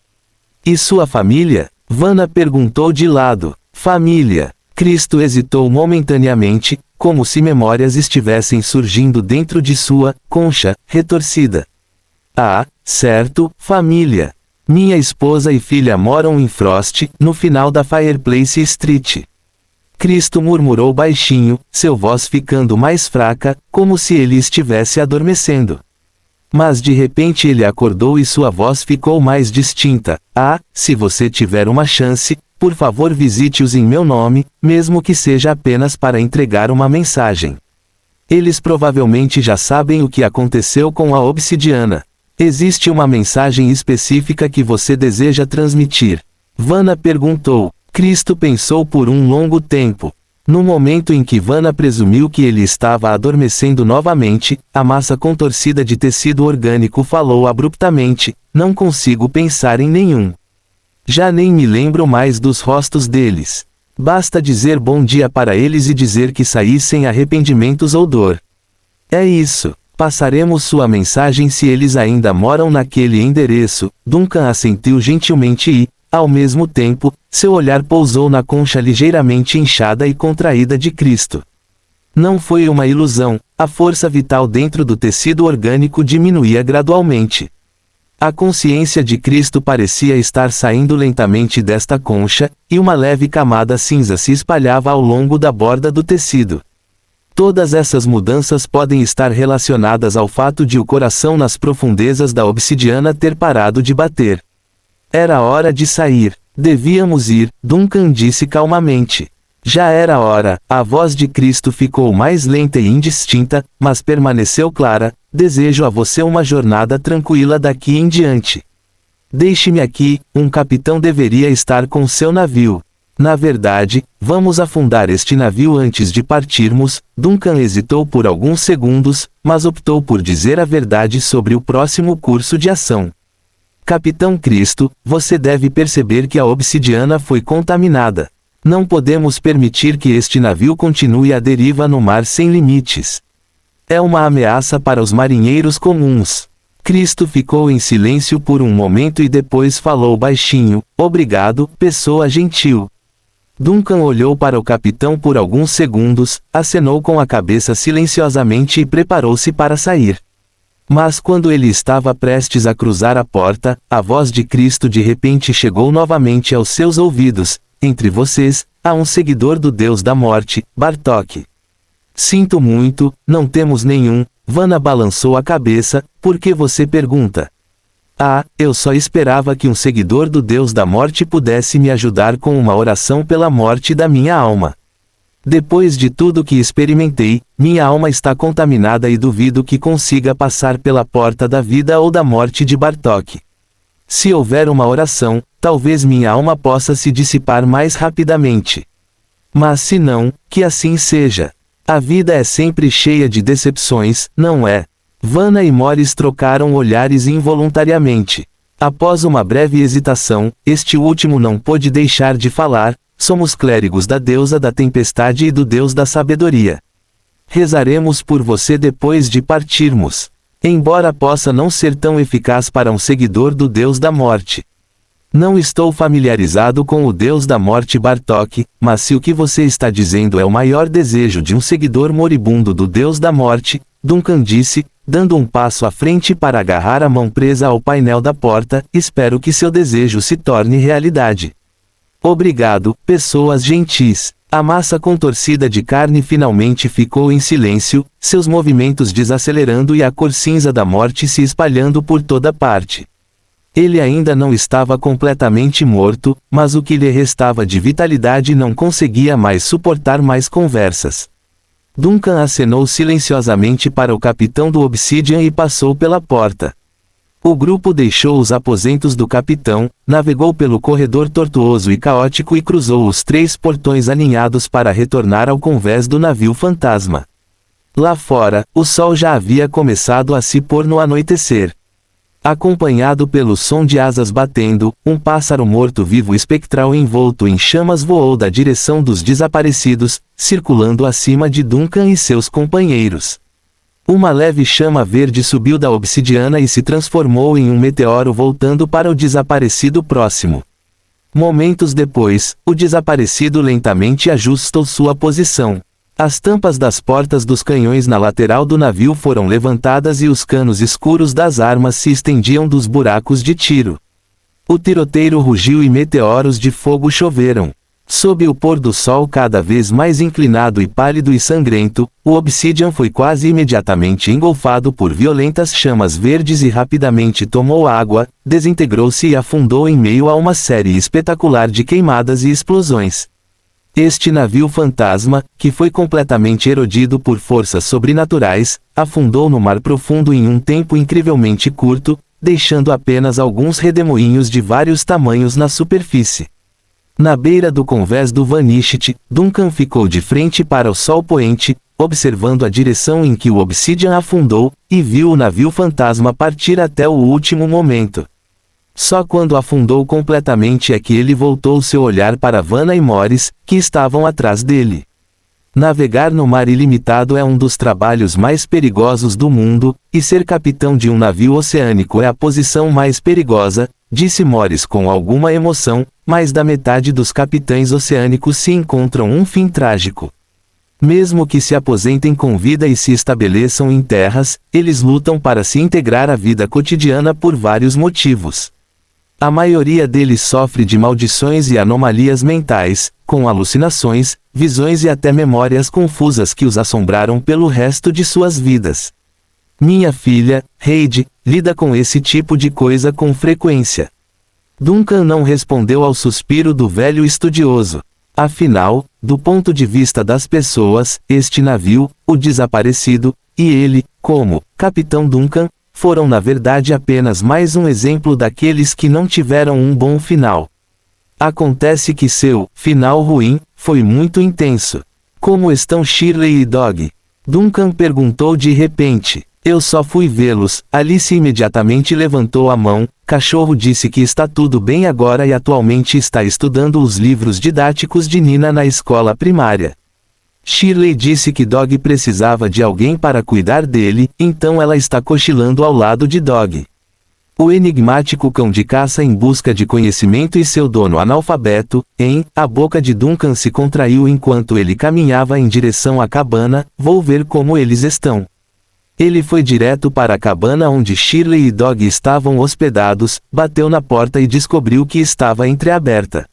E sua família? Vanna perguntou de lado. Família. Cristo hesitou momentaneamente, como se memórias estivessem surgindo dentro de sua concha retorcida. Ah, certo, família. Minha esposa e filha moram em Frost, no final da Fireplace Street. Cristo murmurou baixinho, seu voz ficando mais fraca, como se ele estivesse adormecendo. Mas de repente ele acordou e sua voz ficou mais distinta. Ah, se você tiver uma chance, por favor visite-os em meu nome, mesmo que seja apenas para entregar uma mensagem. Eles provavelmente já sabem o que aconteceu com a obsidiana. Existe uma mensagem específica que você deseja transmitir? Vanna perguntou. Cristo pensou por um longo tempo. No momento em que Vanna presumiu que ele estava adormecendo novamente, a massa contorcida de tecido orgânico falou abruptamente: não consigo pensar em nenhum. Já nem me lembro mais dos rostos deles. Basta dizer bom dia para eles e dizer que saí sem arrependimentos ou dor. É isso. Passaremos sua mensagem se eles ainda moram naquele endereço. Duncan assentiu gentilmente e, ao mesmo tempo, seu olhar pousou na concha ligeiramente inchada e contraída de Cristo. Não foi uma ilusão, a força vital dentro do tecido orgânico diminuía gradualmente. A consciência de Cristo parecia estar saindo lentamente desta concha, e uma leve camada cinza se espalhava ao longo da borda do tecido. Todas essas mudanças podem estar relacionadas ao fato de o coração nas profundezas da obsidiana ter parado de bater. Era hora de sair. Devíamos ir, Duncan disse calmamente. Já era hora. A voz de Cristo ficou mais lenta e indistinta, mas permaneceu clara: desejo a você uma jornada tranquila daqui em diante. Deixe-me aqui, um capitão deveria estar com seu navio. Na verdade, vamos afundar este navio antes de partirmos. Duncan hesitou por alguns segundos, mas optou por dizer a verdade sobre o próximo curso de ação. Capitão Cristo, você deve perceber que a obsidiana foi contaminada. Não podemos permitir que este navio continue à deriva no mar sem limites. É uma ameaça para os marinheiros comuns. Cristo ficou em silêncio por um momento e depois falou baixinho: obrigado, pessoa gentil. Duncan olhou para o capitão por alguns segundos, acenou com a cabeça silenciosamente e preparou-se para sair. Mas quando ele estava prestes a cruzar a porta, a voz de Cristo de repente chegou novamente aos seus ouvidos: entre vocês, há um seguidor do Deus da Morte, Bartok. Sinto muito, não temos nenhum. Vanna balançou a cabeça. Por que você pergunta? Ah, eu só esperava que um seguidor do Deus da Morte pudesse me ajudar com uma oração pela morte da minha alma. Depois de tudo que experimentei, minha alma está contaminada e duvido que consiga passar pela porta da vida ou da morte de Bartok. Se houver uma oração, talvez minha alma possa se dissipar mais rapidamente. Mas se não, que assim seja. A vida é sempre cheia de decepções, não é? Vanna e Morris trocaram olhares involuntariamente. Após uma breve hesitação, este último não pôde deixar de falar: somos clérigos da deusa da tempestade e do deus da sabedoria. Rezaremos por você depois de partirmos. Embora possa não ser tão eficaz para um seguidor do deus da morte. Não estou familiarizado com o deus da morte Bartok, mas se o que você está dizendo é o maior desejo de um seguidor moribundo do deus da morte, Duncan disse, dando um passo à frente para agarrar a mão presa ao painel da porta, espero que seu desejo se torne realidade. Obrigado, pessoas gentis. A massa contorcida de carne finalmente ficou em silêncio, seus movimentos desacelerando e a cor cinza da morte se espalhando por toda parte. Ele ainda não estava completamente morto, mas o que lhe restava de vitalidade não conseguia mais suportar mais conversas. Duncan acenou silenciosamente para o capitão do Obsidian e passou pela porta. O grupo deixou os aposentos do capitão, navegou pelo corredor tortuoso e caótico e cruzou os 3 portões alinhados para retornar ao convés do navio fantasma. Lá fora, o sol já havia começado a se pôr no anoitecer. Acompanhado pelo som de asas batendo, um pássaro morto-vivo espectral envolto em chamas voou da direção dos desaparecidos, circulando acima de Duncan e seus companheiros. Uma leve chama verde subiu da obsidiana e se transformou em um meteoro voltando para o desaparecido próximo. Momentos depois, o desaparecido lentamente ajustou sua posição. As tampas das portas dos canhões na lateral do navio foram levantadas e os canos escuros das armas se estendiam dos buracos de tiro. O tiroteiro rugiu e meteoros de fogo choveram. Sob o pôr do sol cada vez mais inclinado e pálido e sangrento, o Obsidian foi quase imediatamente engolfado por violentas chamas verdes e rapidamente tomou água, desintegrou-se e afundou em meio a uma série espetacular de queimadas e explosões. Este navio fantasma, que foi completamente erodido por forças sobrenaturais, afundou no mar profundo em um tempo incrivelmente curto, deixando apenas alguns redemoinhos de vários tamanhos na superfície. Na beira do convés do Vanishit, Duncan ficou de frente para o sol poente, observando a direção em que o Obsidian afundou, e viu o navio fantasma partir até o último momento. Só quando afundou completamente é que ele voltou seu olhar para Vanna e Morris, que estavam atrás dele. Navegar no mar ilimitado é um dos trabalhos mais perigosos do mundo, e ser capitão de um navio oceânico é a posição mais perigosa, disse Morris com alguma emoção. Mais da metade dos capitães oceânicos se encontram um fim trágico. Mesmo que se aposentem com vida e se estabeleçam em terras, eles lutam para se integrar à vida cotidiana por vários motivos. A maioria deles sofre de maldições e anomalias mentais, com alucinações, visões e até memórias confusas que os assombraram pelo resto de suas vidas. Minha filha, Heidi, lida com esse tipo de coisa com frequência. Duncan não respondeu ao suspiro do velho estudioso. Afinal, do ponto de vista das pessoas, este navio, o desaparecido, e ele, como Capitão Duncan, foram na verdade apenas mais um exemplo daqueles que não tiveram um bom final. Acontece que seu final ruim foi muito intenso. Como estão Shirley e Dog? Duncan perguntou de repente. Eu só fui vê-los. Alice imediatamente levantou a mão. Cachorro disse que está tudo bem agora e atualmente está estudando os livros didáticos de Nina na escola primária. Shirley disse que Dog precisava de alguém para cuidar dele, então ela está cochilando ao lado de Dog. O enigmático cão de caça em busca de conhecimento e seu dono analfabeto, a boca de Duncan se contraiu enquanto ele caminhava em direção à cabana. Vou ver como eles estão. Ele foi direto para a cabana onde Shirley e Dog estavam hospedados, bateu na porta e descobriu que estava entreaberta.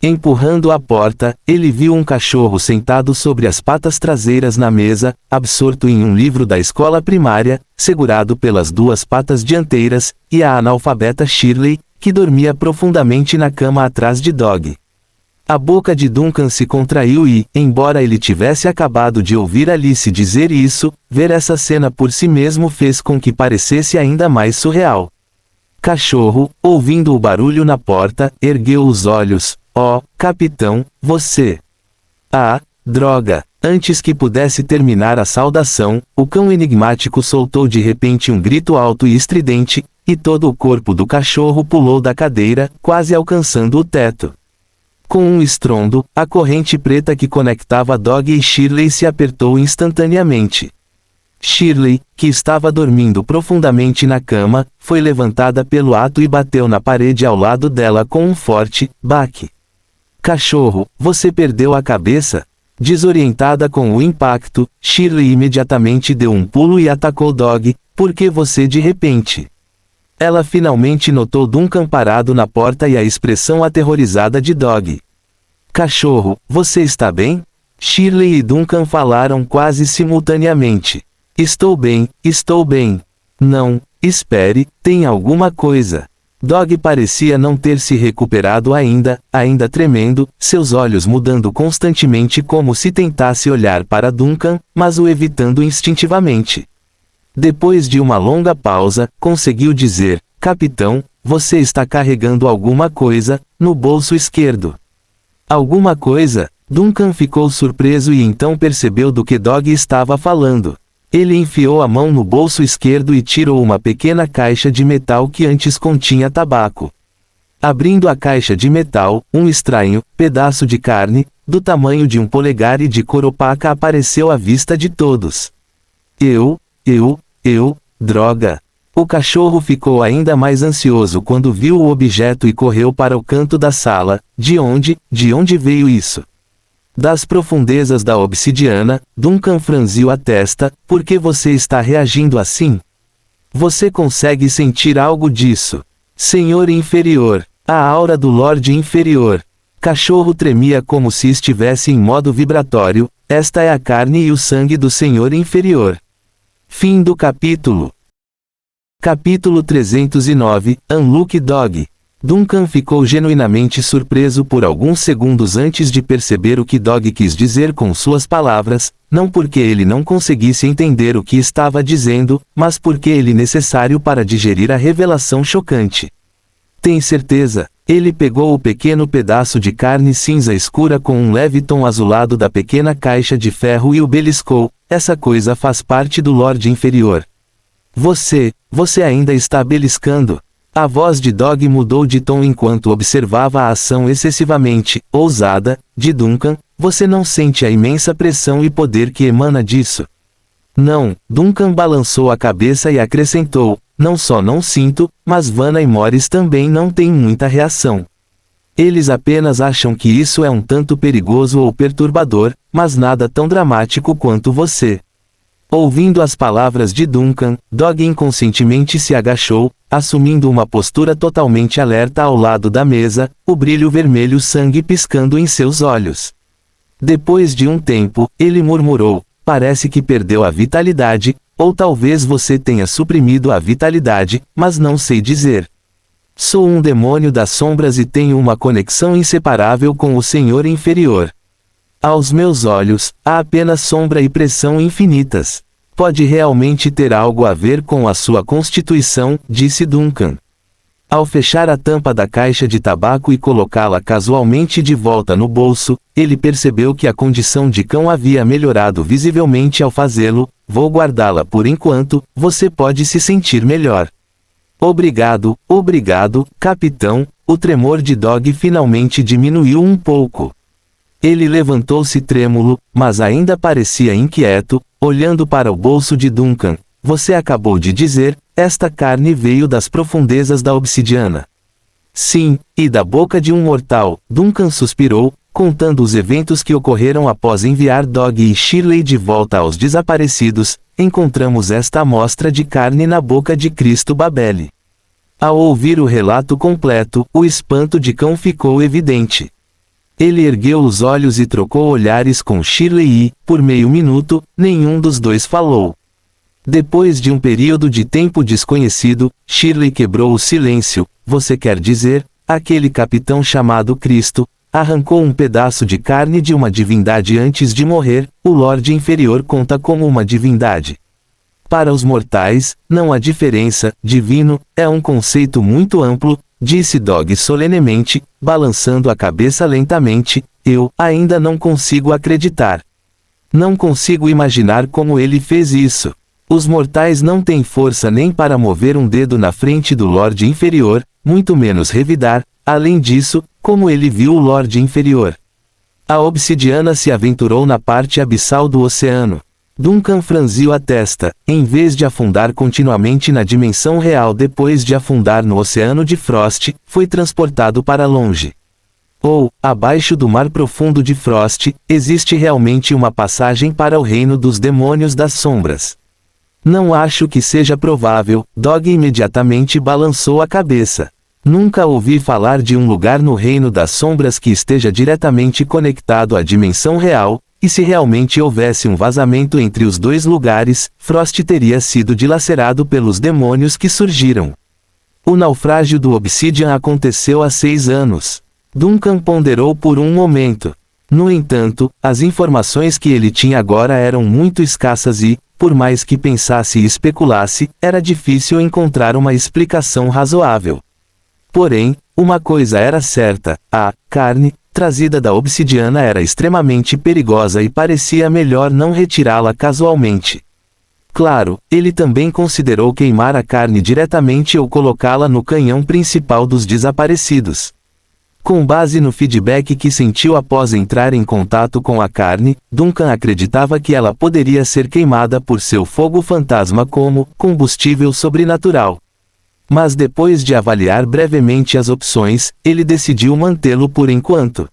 Empurrando a porta, ele viu um cachorro sentado sobre as patas traseiras na mesa, absorto em um livro da escola primária, segurado pelas duas patas dianteiras, e a analfabeta Shirley, que dormia profundamente na cama atrás de Dog. A boca de Duncan se contraiu e, embora ele tivesse acabado de ouvir Alice dizer isso, ver essa cena por si mesmo fez com que parecesse ainda mais surreal. Cachorro, ouvindo o barulho na porta, ergueu os olhos. Oh, capitão, você... Ah, droga! Antes que pudesse terminar a saudação, o cão enigmático soltou de repente um grito alto e estridente, e todo o corpo do cachorro pulou da cadeira, quase alcançando o teto. Com um estrondo, a corrente preta que conectava Dog e Shirley se apertou instantaneamente. Shirley, que estava dormindo profundamente na cama, foi levantada pelo ato e bateu na parede ao lado dela com um forte baque. Cachorro, você perdeu a cabeça? Desorientada com o impacto, Shirley imediatamente deu um pulo e atacou Dog. Por que você de repente? Ela finalmente notou Duncan parado na porta e a expressão aterrorizada de Dog. Cachorro, você está bem? Shirley e Duncan falaram quase simultaneamente. Estou bem, estou bem. Não, espere, tem alguma coisa. Dog parecia não ter se recuperado ainda tremendo, seus olhos mudando constantemente como se tentasse olhar para Duncan, mas o evitando instintivamente. Depois de uma longa pausa, conseguiu dizer, capitão, você está carregando alguma coisa, no bolso esquerdo. Alguma coisa? Duncan ficou surpreso e então percebeu do que Dog estava falando. Ele enfiou a mão no bolso esquerdo e tirou uma pequena caixa de metal que antes continha tabaco. Abrindo a caixa de metal, um estranho pedaço de carne, do tamanho de um polegar e de cor opaca apareceu à vista de todos. Droga! O cachorro ficou ainda mais ansioso quando viu o objeto e correu para o canto da sala. De onde veio isso? Das profundezas da obsidiana, Duncan franziu a testa. Por que você está reagindo assim? Você consegue sentir algo disso? Senhor inferior. A aura do Lorde inferior. Cachorro tremia como se estivesse em modo vibratório. Esta é a carne e o sangue do Senhor inferior. Fim do capítulo. Capítulo 309, Unlucky Dog. Duncan ficou genuinamente surpreso por alguns segundos antes de perceber o que Dog quis dizer com suas palavras, não porque ele não conseguisse entender o que estava dizendo, mas porque ele necessário para digerir a revelação chocante. Tem certeza? Ele pegou o pequeno pedaço de carne cinza escura com um leve tom azulado da pequena caixa de ferro e o beliscou. Essa coisa faz parte do Lorde inferior. Você ainda está beliscando? A voz de Dog mudou de tom enquanto observava a ação excessivamente ousada de Duncan. Você não sente a imensa pressão e poder que emana disso? Não, Duncan balançou a cabeça e acrescentou, não só não sinto, mas Vanna e Morris também não têm muita reação. Eles apenas acham que isso é um tanto perigoso ou perturbador, mas nada tão dramático quanto você. Ouvindo as palavras de Duncan, Dog inconscientemente se agachou, assumindo uma postura totalmente alerta ao lado da mesa, o brilho vermelho sangue piscando em seus olhos. Depois de um tempo, ele murmurou, parece que perdeu a vitalidade, ou talvez você tenha suprimido a vitalidade, mas não sei dizer. Sou um demônio das sombras e tenho uma conexão inseparável com o Senhor inferior. Aos meus olhos, há apenas sombra e pressão infinitas. Pode realmente ter algo a ver com a sua constituição, disse Duncan. Ao fechar a tampa da caixa de tabaco e colocá-la casualmente de volta no bolso, ele percebeu que a condição de cão havia melhorado visivelmente ao fazê-lo. Vou guardá-la por enquanto, você pode se sentir melhor. Obrigado, capitão. O tremor de Dog finalmente diminuiu um pouco. Ele levantou-se trêmulo, mas ainda parecia inquieto, olhando para o bolso de Duncan. Você acabou de dizer, esta carne veio das profundezas da obsidiana. Sim, e da boca de um mortal, Duncan suspirou, contando os eventos que ocorreram após enviar Dog e Shirley de volta aos desaparecidos. Encontramos esta amostra de carne na boca de Cristo Babele. Ao ouvir o relato completo, o espanto de cão ficou evidente. Ele ergueu os olhos e trocou olhares com Shirley e, por meio minuto, nenhum dos dois falou. Depois de um período de tempo desconhecido, Shirley quebrou o silêncio. Você quer dizer, aquele capitão chamado Cristo, arrancou um pedaço de carne de uma divindade antes de morrer, o Lorde Inferior conta como uma divindade. Para os mortais, não há diferença, divino, é um conceito muito amplo, disse Dog solenemente, balançando a cabeça lentamente, eu ainda não consigo acreditar. Não consigo imaginar como ele fez isso. Os mortais não têm força nem para mover um dedo na frente do Lorde Inferior, muito menos revidar, além disso, como ele viu o Lorde Inferior. A obsidiana se aventurou na parte abissal do oceano. Duncan franziu a testa, em vez de afundar continuamente na dimensão real depois de afundar no oceano de Frost, foi transportado para longe. Ou, abaixo do mar profundo de Frost, existe realmente uma passagem para o reino dos demônios das sombras. Não acho que seja provável, Dog imediatamente balançou a cabeça. Nunca ouvi falar de um lugar no reino das sombras que esteja diretamente conectado à dimensão real, e se realmente houvesse um vazamento entre os dois lugares, Frost teria sido dilacerado pelos demônios que surgiram. O naufrágio do Obsidian aconteceu há 6 anos. Duncan ponderou por um momento. No entanto, as informações que ele tinha agora eram muito escassas e, por mais que pensasse e especulasse, era difícil encontrar uma explicação razoável. Porém, uma coisa era certa, a carne, trazida da obsidiana era extremamente perigosa e parecia melhor não retirá-la casualmente. Claro, ele também considerou queimar a carne diretamente ou colocá-la no canhão principal dos desaparecidos. Com base no feedback que sentiu após entrar em contato com a carne, Duncan acreditava que ela poderia ser queimada por seu fogo fantasma como combustível sobrenatural. Mas depois de avaliar brevemente as opções, ele decidiu mantê-lo por enquanto.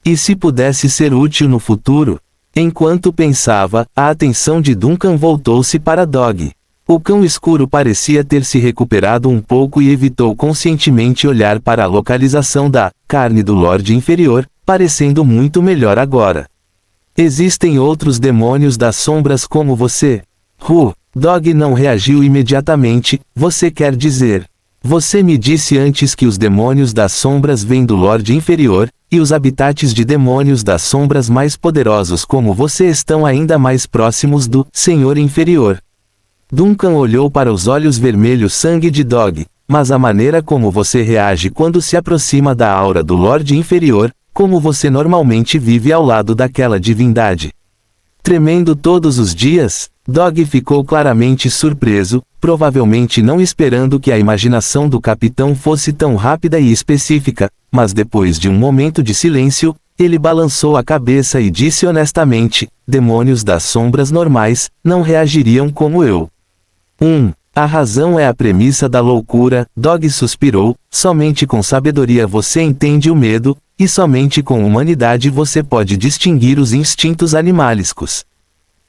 E se pudesse ser útil no futuro? Enquanto pensava, a atenção de Duncan voltou-se para Dog. O cão escuro parecia ter se recuperado um pouco e evitou conscientemente olhar para a localização da carne do Lorde Inferior, parecendo muito melhor agora. Existem outros demônios das sombras como você? Dog não reagiu imediatamente. Você quer dizer? Você me disse antes que os demônios das sombras vêm do Lorde Inferior, e os habitantes de demônios das sombras mais poderosos como você estão ainda mais próximos do Senhor Inferior. Duncan olhou para os olhos vermelhos sangue de Dog, mas a maneira como você reage quando se aproxima da aura do Lorde Inferior, como você normalmente vive ao lado daquela divindade. Tremendo todos os dias, Dog ficou claramente surpreso, provavelmente não esperando que a imaginação do capitão fosse tão rápida e específica, mas depois de um momento de silêncio, ele balançou a cabeça e disse honestamente, demônios das sombras normais, não reagiriam como eu. A razão é a premissa da loucura, Dog suspirou, somente com sabedoria você entende o medo, e somente com humanidade você pode distinguir os instintos animalescos.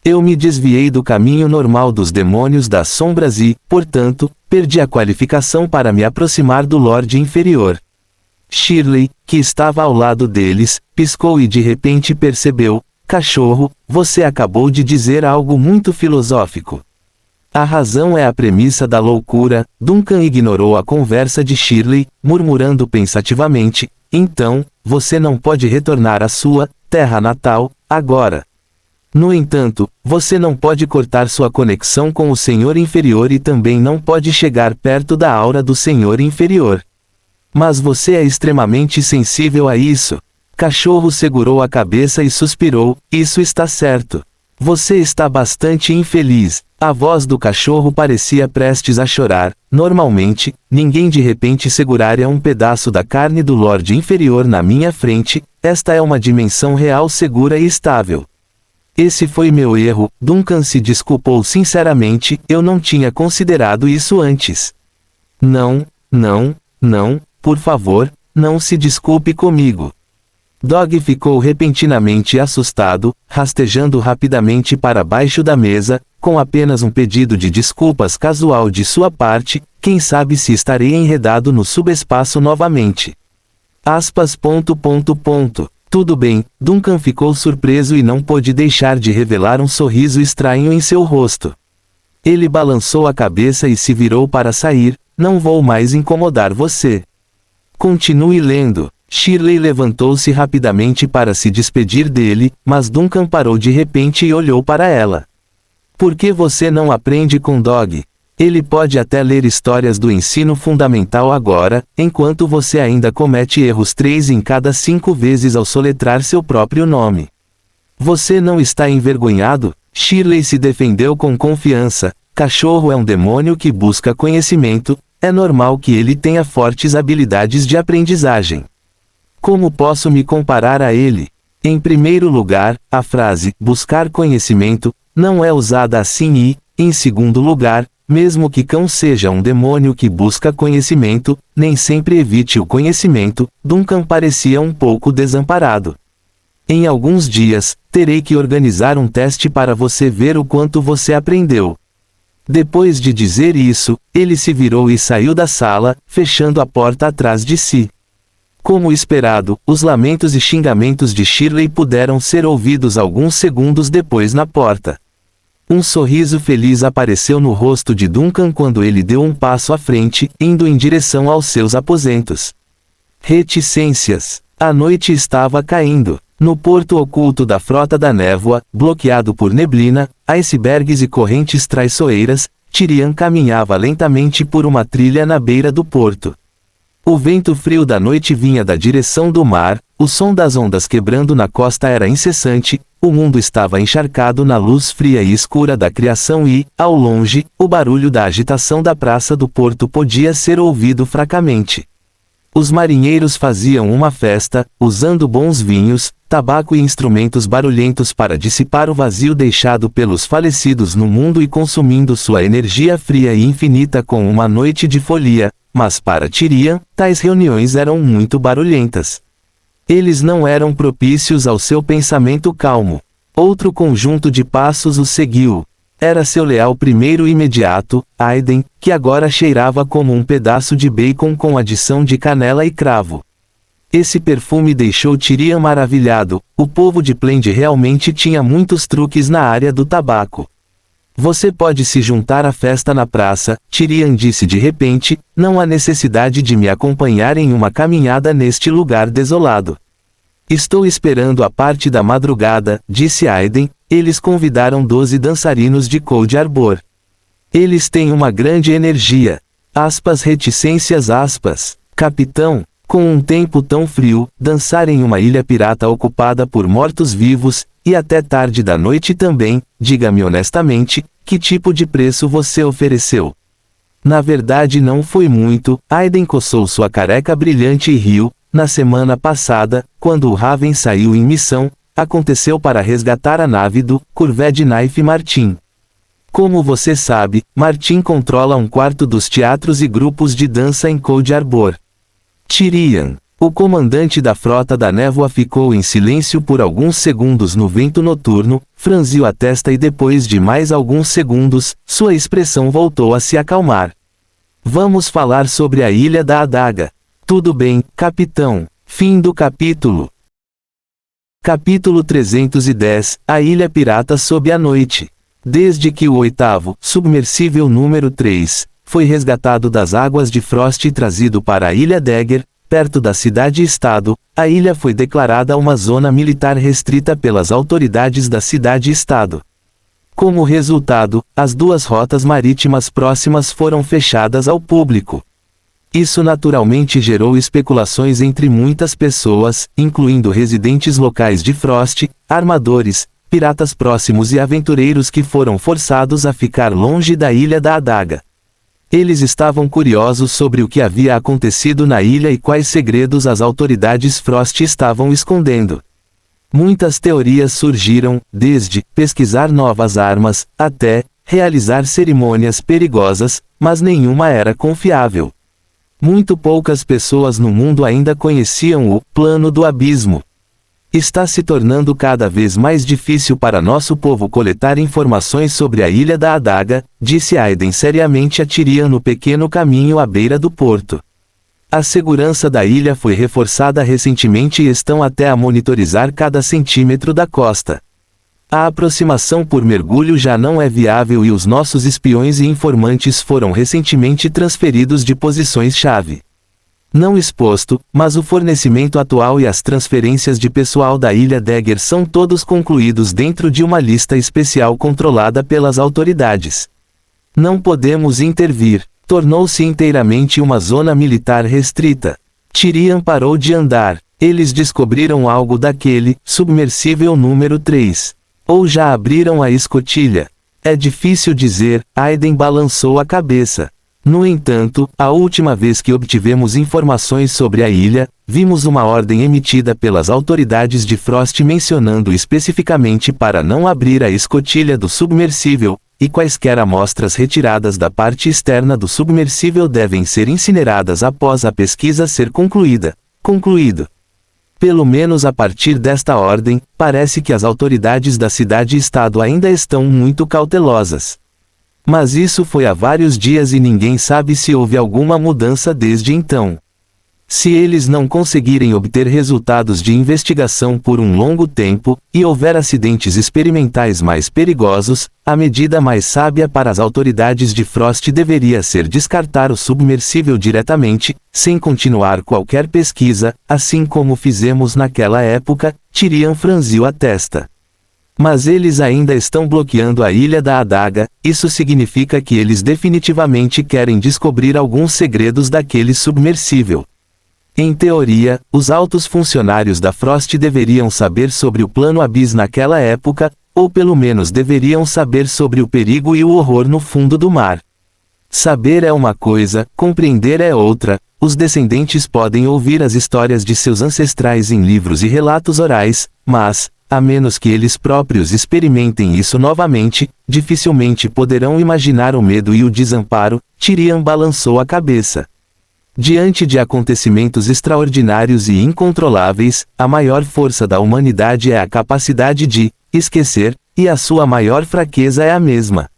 Eu me desviei do caminho normal dos demônios das sombras e, portanto, perdi a qualificação para me aproximar do Lorde Inferior. Shirley, que estava ao lado deles, piscou e de repente percebeu, cachorro, você acabou de dizer algo muito filosófico. A razão é a premissa da loucura. Duncan ignorou a conversa de Shirley, murmurando pensativamente, então, você não pode retornar à sua terra natal, agora. No entanto, você não pode cortar sua conexão com o Senhor Inferior e também não pode chegar perto da aura do Senhor Inferior. Mas você é extremamente sensível a isso. Cachorro segurou a cabeça e suspirou, isso está certo. Você está bastante infeliz. A voz do cachorro parecia prestes a chorar. Normalmente, ninguém de repente seguraria um pedaço da carne do Lorde Inferior na minha frente. Esta é uma dimensão real segura e estável. Esse foi meu erro. Duncan se desculpou sinceramente, eu não tinha considerado isso antes. Não, por favor, não se desculpe comigo. Dog ficou repentinamente assustado, rastejando rapidamente para baixo da mesa, com apenas um pedido de desculpas casual de sua parte, quem sabe se estarei enredado no subespaço novamente. Tudo bem, Duncan ficou surpreso e não pôde deixar de revelar um sorriso estranho em seu rosto. Ele balançou a cabeça e se virou para sair. Não vou mais incomodar você. Continue lendo. Shirley levantou-se rapidamente para se despedir dele, mas Duncan parou de repente e olhou para ela. Por que você não aprende com Dog? Ele pode até ler histórias do ensino fundamental agora, enquanto você ainda comete erros 3 em cada 5 vezes ao soletrar seu próprio nome. Você não está envergonhado? Shirley se defendeu com confiança. Cachorro é um demônio que busca conhecimento, é normal que ele tenha fortes habilidades de aprendizagem. Como posso me comparar a ele? Em primeiro lugar, a frase, buscar conhecimento, não é usada assim e, em segundo lugar, mesmo que cão seja um demônio que busca conhecimento, nem sempre evite o conhecimento. Duncan parecia um pouco desamparado. Em alguns dias, terei que organizar um teste para você ver o quanto você aprendeu. Depois de dizer isso, ele se virou e saiu da sala, fechando a porta atrás de si. Como esperado, os lamentos e xingamentos de Shirley puderam ser ouvidos alguns segundos depois na porta. Um sorriso feliz apareceu no rosto de Duncan quando ele deu um passo à frente, indo em direção aos seus aposentos. Reticências. A noite estava caindo. No porto oculto da Frota da Névoa, bloqueado por neblina, icebergs e correntes traiçoeiras, Tyrian caminhava lentamente por uma trilha na beira do porto. O vento frio da noite vinha da direção do mar, o som das ondas quebrando na costa era incessante, o mundo estava encharcado na luz fria e escura da criação e, ao longe, o barulho da agitação da praça do porto podia ser ouvido fracamente. Os marinheiros faziam uma festa, usando bons vinhos, tabaco e instrumentos barulhentos para dissipar o vazio deixado pelos falecidos no mundo e consumindo sua energia fria e infinita com uma noite de folia, mas para Tyrian, tais reuniões eram muito barulhentas. Eles não eram propícios ao seu pensamento calmo. Outro conjunto de passos o seguiu. Era seu leal primeiro imediato, Aiden, que agora cheirava como um pedaço de bacon com adição de canela e cravo. Esse perfume deixou Tyrian maravilhado. O povo de Plend realmente tinha muitos truques na área do tabaco. Você pode se juntar à festa na praça, Tyrian disse de repente, não há necessidade de me acompanhar em uma caminhada neste lugar desolado. Estou esperando a parte da madrugada, disse Aiden. Eles convidaram 12 dançarinos de Cold Harbor. Eles têm uma grande energia. Aspas reticências aspas. Capitão, com um tempo tão frio, dançar em uma ilha pirata ocupada por mortos-vivos, e até tarde da noite também, diga-me honestamente, que tipo de preço você ofereceu? Na verdade não foi muito, Aiden coçou sua careca brilhante e riu. Na semana passada, quando o Raven saiu em missão, aconteceu para resgatar a nave do Corvette Knife Martin. Como você sabe, Martin controla um quarto dos teatros e grupos de dança em Cold Harbor. Tyrian, o comandante da Frota da Névoa ficou em silêncio por alguns segundos no vento noturno, franziu a testa e depois de mais alguns segundos, sua expressão voltou a se acalmar. Vamos falar sobre a Ilha da Adaga. Tudo bem, capitão. Fim do capítulo. Capítulo 310, A Ilha Pirata sob a Noite. Desde que o 8º, submersível número 3, foi resgatado das águas de Frost e trazido para a Ilha Dagger, perto da cidade-estado, a ilha foi declarada uma zona militar restrita pelas autoridades da cidade-estado. Como resultado, as 2 rotas marítimas próximas foram fechadas ao público. Isso naturalmente gerou especulações entre muitas pessoas, incluindo residentes locais de Frost, armadores, piratas próximos e aventureiros que foram forçados a ficar longe da Ilha da Adaga. Eles estavam curiosos sobre o que havia acontecido na ilha e quais segredos as autoridades Frost estavam escondendo. Muitas teorias surgiram, desde pesquisar novas armas, até realizar cerimônias perigosas, mas nenhuma era confiável. Muito poucas pessoas no mundo ainda conheciam o plano do abismo. Está se tornando cada vez mais difícil para nosso povo coletar informações sobre a Ilha da Adaga, disse Aiden seriamente a Tyrian no pequeno caminho à beira do porto. A segurança da ilha foi reforçada recentemente e estão até a monitorizar cada centímetro da costa. A aproximação por mergulho já não é viável e os nossos espiões e informantes foram recentemente transferidos de posições-chave. Não exposto, mas o fornecimento atual e as transferências de pessoal da Ilha Dagger são todos concluídos dentro de uma lista especial controlada pelas autoridades. Não podemos intervir. Tornou-se inteiramente uma zona militar restrita. Tyrion parou de andar. Eles descobriram algo daquele submersível número 3. Ou já abriram a escotilha? É difícil dizer, Aiden balançou a cabeça. No entanto, a última vez que obtivemos informações sobre a ilha, vimos uma ordem emitida pelas autoridades de Frost mencionando especificamente para não abrir a escotilha do submersível, e quaisquer amostras retiradas da parte externa do submersível devem ser incineradas após a pesquisa ser concluída. Concluído. Pelo menos a partir desta ordem, parece que as autoridades da cidade-estado ainda estão muito cautelosas. Mas isso foi há vários dias e ninguém sabe se houve alguma mudança desde então. Se eles não conseguirem obter resultados de investigação por um longo tempo, e houver acidentes experimentais mais perigosos, a medida mais sábia para as autoridades de Frost deveria ser descartar o submersível diretamente, sem continuar qualquer pesquisa, assim como fizemos naquela época. Tyrion franziu a testa. Mas eles ainda estão bloqueando a Ilha da Adaga, isso significa que eles definitivamente querem descobrir alguns segredos daquele submersível. Em teoria, os altos funcionários da Frost deveriam saber sobre o plano Abyss naquela época, ou pelo menos deveriam saber sobre o perigo e o horror no fundo do mar. Saber é uma coisa, compreender é outra. Os descendentes podem ouvir as histórias de seus ancestrais em livros e relatos orais, mas, a menos que eles próprios experimentem isso novamente, dificilmente poderão imaginar o medo e o desamparo. Tyrion balançou a cabeça. Diante de acontecimentos extraordinários e incontroláveis, a maior força da humanidade é a capacidade de esquecer, e a sua maior fraqueza é a mesma.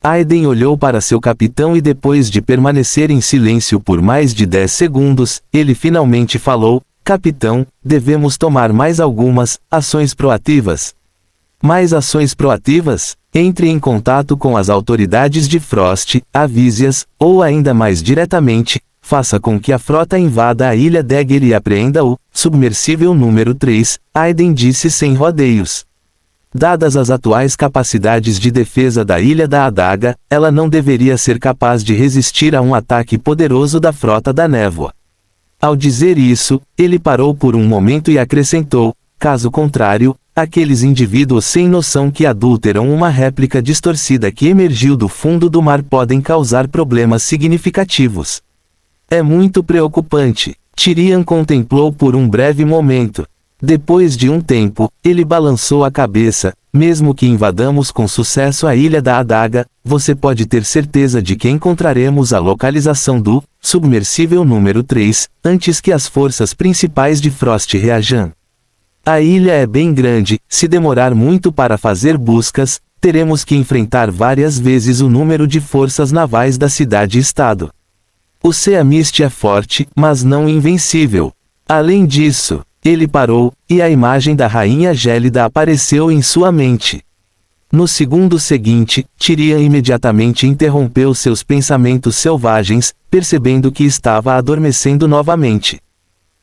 Aiden olhou para seu capitão e depois de permanecer em silêncio por mais de 10 segundos, ele finalmente falou: Capitão, devemos tomar mais algumas ações proativas. Mais ações proativas? Entre em contato com as autoridades de Frost, avise-as, ou ainda mais diretamente, faça com que a frota invada a Ilha Dagger e apreenda o submersível número 3, Aiden disse sem rodeios. Dadas as atuais capacidades de defesa da Ilha da Adaga, ela não deveria ser capaz de resistir a um ataque poderoso da Frota da Névoa. Ao dizer isso, ele parou por um momento e acrescentou: caso contrário, aqueles indivíduos sem noção que adulteram uma réplica distorcida que emergiu do fundo do mar podem causar problemas significativos. É muito preocupante. Tyrion contemplou por um breve momento. Depois de um tempo, ele balançou a cabeça. Mesmo que invadamos com sucesso a Ilha da Adaga, você pode ter certeza de que encontraremos a localização do submersível número 3, antes que as forças principais de Frost reajam. A ilha é bem grande, se demorar muito para fazer buscas, teremos que enfrentar várias vezes o número de forças navais da cidade-estado. O Sea Mist é forte, mas não invencível. Além disso, ele parou, e a imagem da Rainha Gélida apareceu em sua mente. No segundo seguinte, Tyrion imediatamente interrompeu seus pensamentos selvagens, percebendo que estava adormecendo novamente.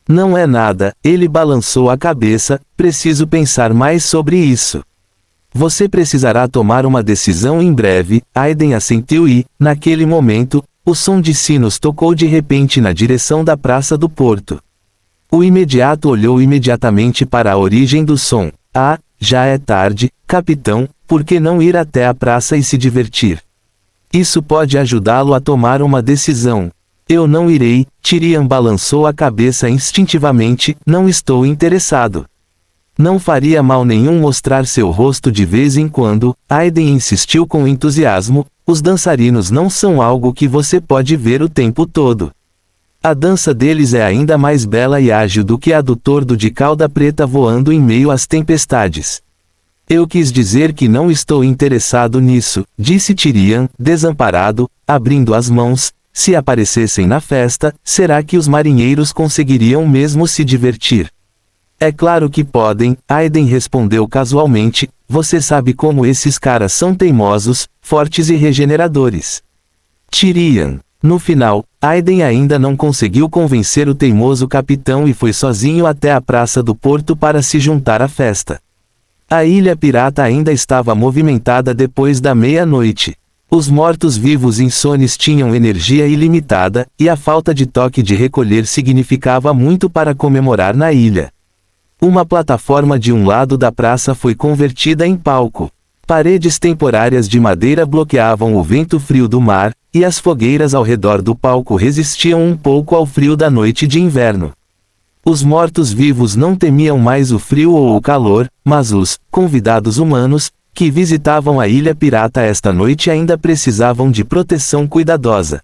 Não é nada, ele balançou a cabeça, preciso pensar mais sobre isso. Você precisará tomar uma decisão em breve. Aiden assentiu e, naquele momento, o som de sinos tocou de repente na direção da Praça do Porto. O imediato olhou imediatamente para a origem do som. Ah, já é tarde, capitão, por que não ir até a praça e se divertir? Isso pode ajudá-lo a tomar uma decisão. Eu não irei. Tyrion balançou a cabeça instintivamente, não estou interessado. Não faria mal nenhum mostrar seu rosto de vez em quando. Aiden insistiu com entusiasmo, os dançarinos não são algo que você pode ver o tempo todo. A dança deles é ainda mais bela e ágil do que a do tordo de cauda preta voando em meio às tempestades. Eu quis dizer que não estou interessado nisso, disse Tyrion, desamparado, abrindo as mãos. Se aparecessem na festa, será que os marinheiros conseguiriam mesmo se divertir? É claro que podem, Aiden respondeu casualmente, você sabe como esses caras são teimosos, fortes e regeneradores. Tyrion. No final, Aiden ainda não conseguiu convencer o teimoso capitão e foi sozinho até a praça do porto para se juntar à festa. A ilha pirata ainda estava movimentada depois da meia-noite. Os mortos-vivos insones tinham energia ilimitada, e a falta de toque de recolher significava muito para comemorar na ilha. Uma plataforma de um lado da praça foi convertida em palco. Paredes temporárias de madeira bloqueavam o vento frio do mar, e as fogueiras ao redor do palco resistiam um pouco ao frio da noite de inverno. Os mortos-vivos não temiam mais o frio ou o calor, mas os convidados humanos, que visitavam a ilha pirata esta noite ainda precisavam de proteção cuidadosa.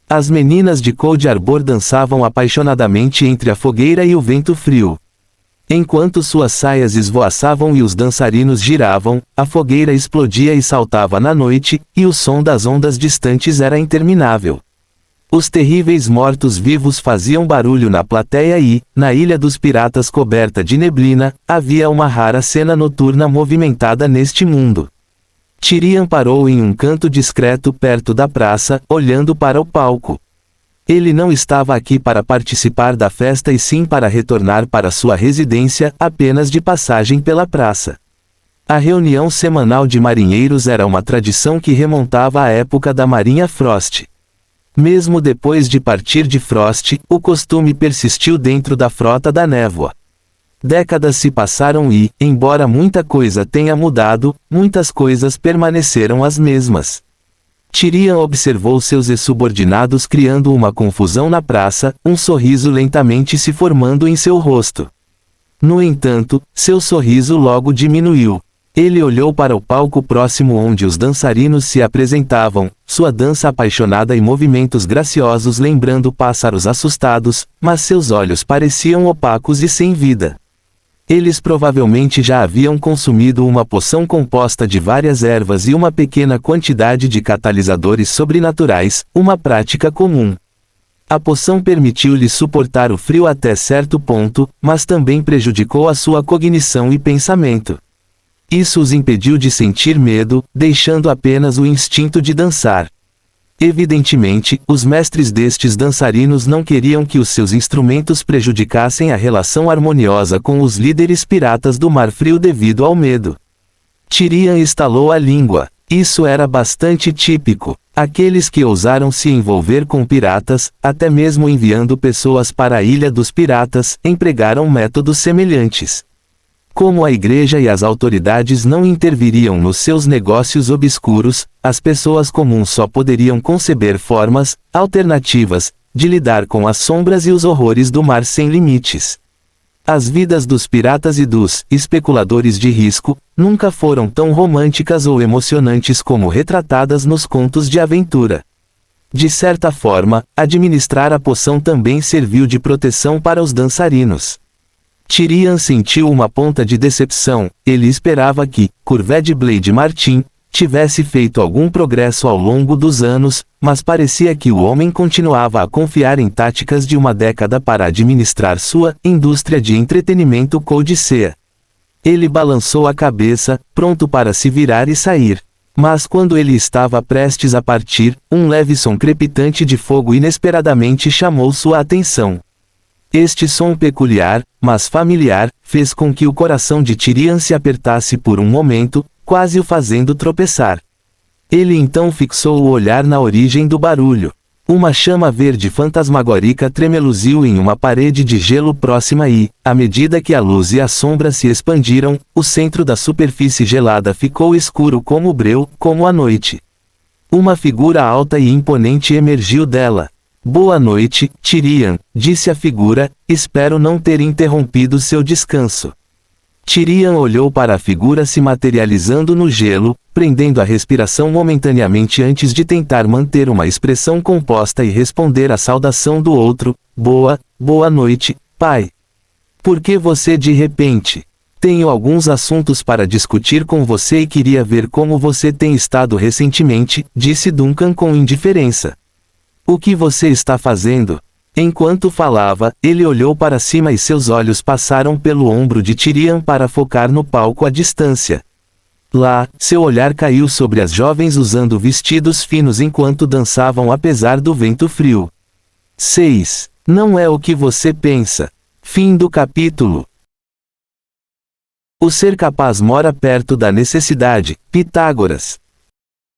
As meninas de Cold Harbor dançavam apaixonadamente entre a fogueira e o vento frio. Enquanto suas saias esvoaçavam e os dançarinos giravam, a fogueira explodia e saltava na noite, e o som das ondas distantes era interminável. Os terríveis mortos-vivos faziam barulho na plateia e, na ilha dos piratas coberta de neblina, havia uma rara cena noturna movimentada neste mundo. Tyrion parou em um canto discreto perto da praça, olhando para o palco. Ele não estava aqui para participar da festa e sim para retornar para sua residência, apenas de passagem pela praça. A reunião semanal de marinheiros era uma tradição que remontava à época da Marinha Frost. Mesmo depois de partir de Frost, o costume persistiu dentro da Frota da Névoa. Décadas se passaram e, embora muita coisa tenha mudado, muitas coisas permaneceram as mesmas. Tyrion observou seus subordinados criando uma confusão na praça, um sorriso lentamente se formando em seu rosto. No entanto, seu sorriso logo diminuiu. Ele olhou para o palco próximo onde os dançarinos se apresentavam, sua dança apaixonada e movimentos graciosos lembrando pássaros assustados, mas seus olhos pareciam opacos e sem vida. Eles provavelmente já haviam consumido uma poção composta de várias ervas e uma pequena quantidade de catalisadores sobrenaturais, uma prática comum. A poção permitiu-lhe suportar o frio até certo ponto, mas também prejudicou a sua cognição e pensamento. Isso os impediu de sentir medo, deixando apenas o instinto de dançar. Evidentemente, os mestres destes dançarinos não queriam que os seus instrumentos prejudicassem a relação harmoniosa com os líderes piratas do Mar Frio devido ao medo. Tyrion estalou a língua. Isso era bastante típico. Aqueles que ousaram se envolver com piratas, até mesmo enviando pessoas para a Ilha dos Piratas, empregaram métodos semelhantes. Como a igreja e as autoridades não interviriam nos seus negócios obscuros, as pessoas comuns só poderiam conceber formas, alternativas, de lidar com as sombras e os horrores do mar sem limites. As vidas dos piratas e dos especuladores de risco nunca foram tão românticas ou emocionantes como retratadas nos contos de aventura. De certa forma, administrar a poção também serviu de proteção para os dançarinos. Tyrion sentiu uma ponta de decepção. Ele esperava que Corvette Blade Martin tivesse feito algum progresso ao longo dos anos, mas parecia que o homem continuava a confiar em táticas de uma década para administrar sua indústria de entretenimento Codicea. Ele balançou a cabeça, pronto para se virar e sair. Mas quando ele estava prestes a partir, um leve som crepitante de fogo inesperadamente chamou sua atenção. Este som peculiar, mas familiar, fez com que o coração de Tyrion se apertasse por um momento, quase o fazendo tropeçar. Ele então fixou o olhar na origem do barulho. Uma chama verde fantasmagórica tremeluziu em uma parede de gelo próxima e, à medida que a luz e a sombra se expandiram, o centro da superfície gelada ficou escuro como o breu, como a noite. Uma figura alta e imponente emergiu dela. Boa noite, Tyrion, disse a figura, espero não ter interrompido seu descanso. Tyrion olhou para a figura se materializando no gelo, prendendo a respiração momentaneamente antes de tentar manter uma expressão composta e responder à saudação do outro, boa noite, pai. Por que você de repente? Tenho alguns assuntos para discutir com você e queria ver como você tem estado recentemente, disse Duncan com indiferença. O que você está fazendo? Enquanto falava, ele olhou para cima e seus olhos passaram pelo ombro de Tyrion para focar no palco à distância. Lá, seu olhar caiu sobre as jovens usando vestidos finos enquanto dançavam apesar do vento frio. 6. Não é o que você pensa. Fim do capítulo. O ser capaz mora perto da necessidade. Pitágoras.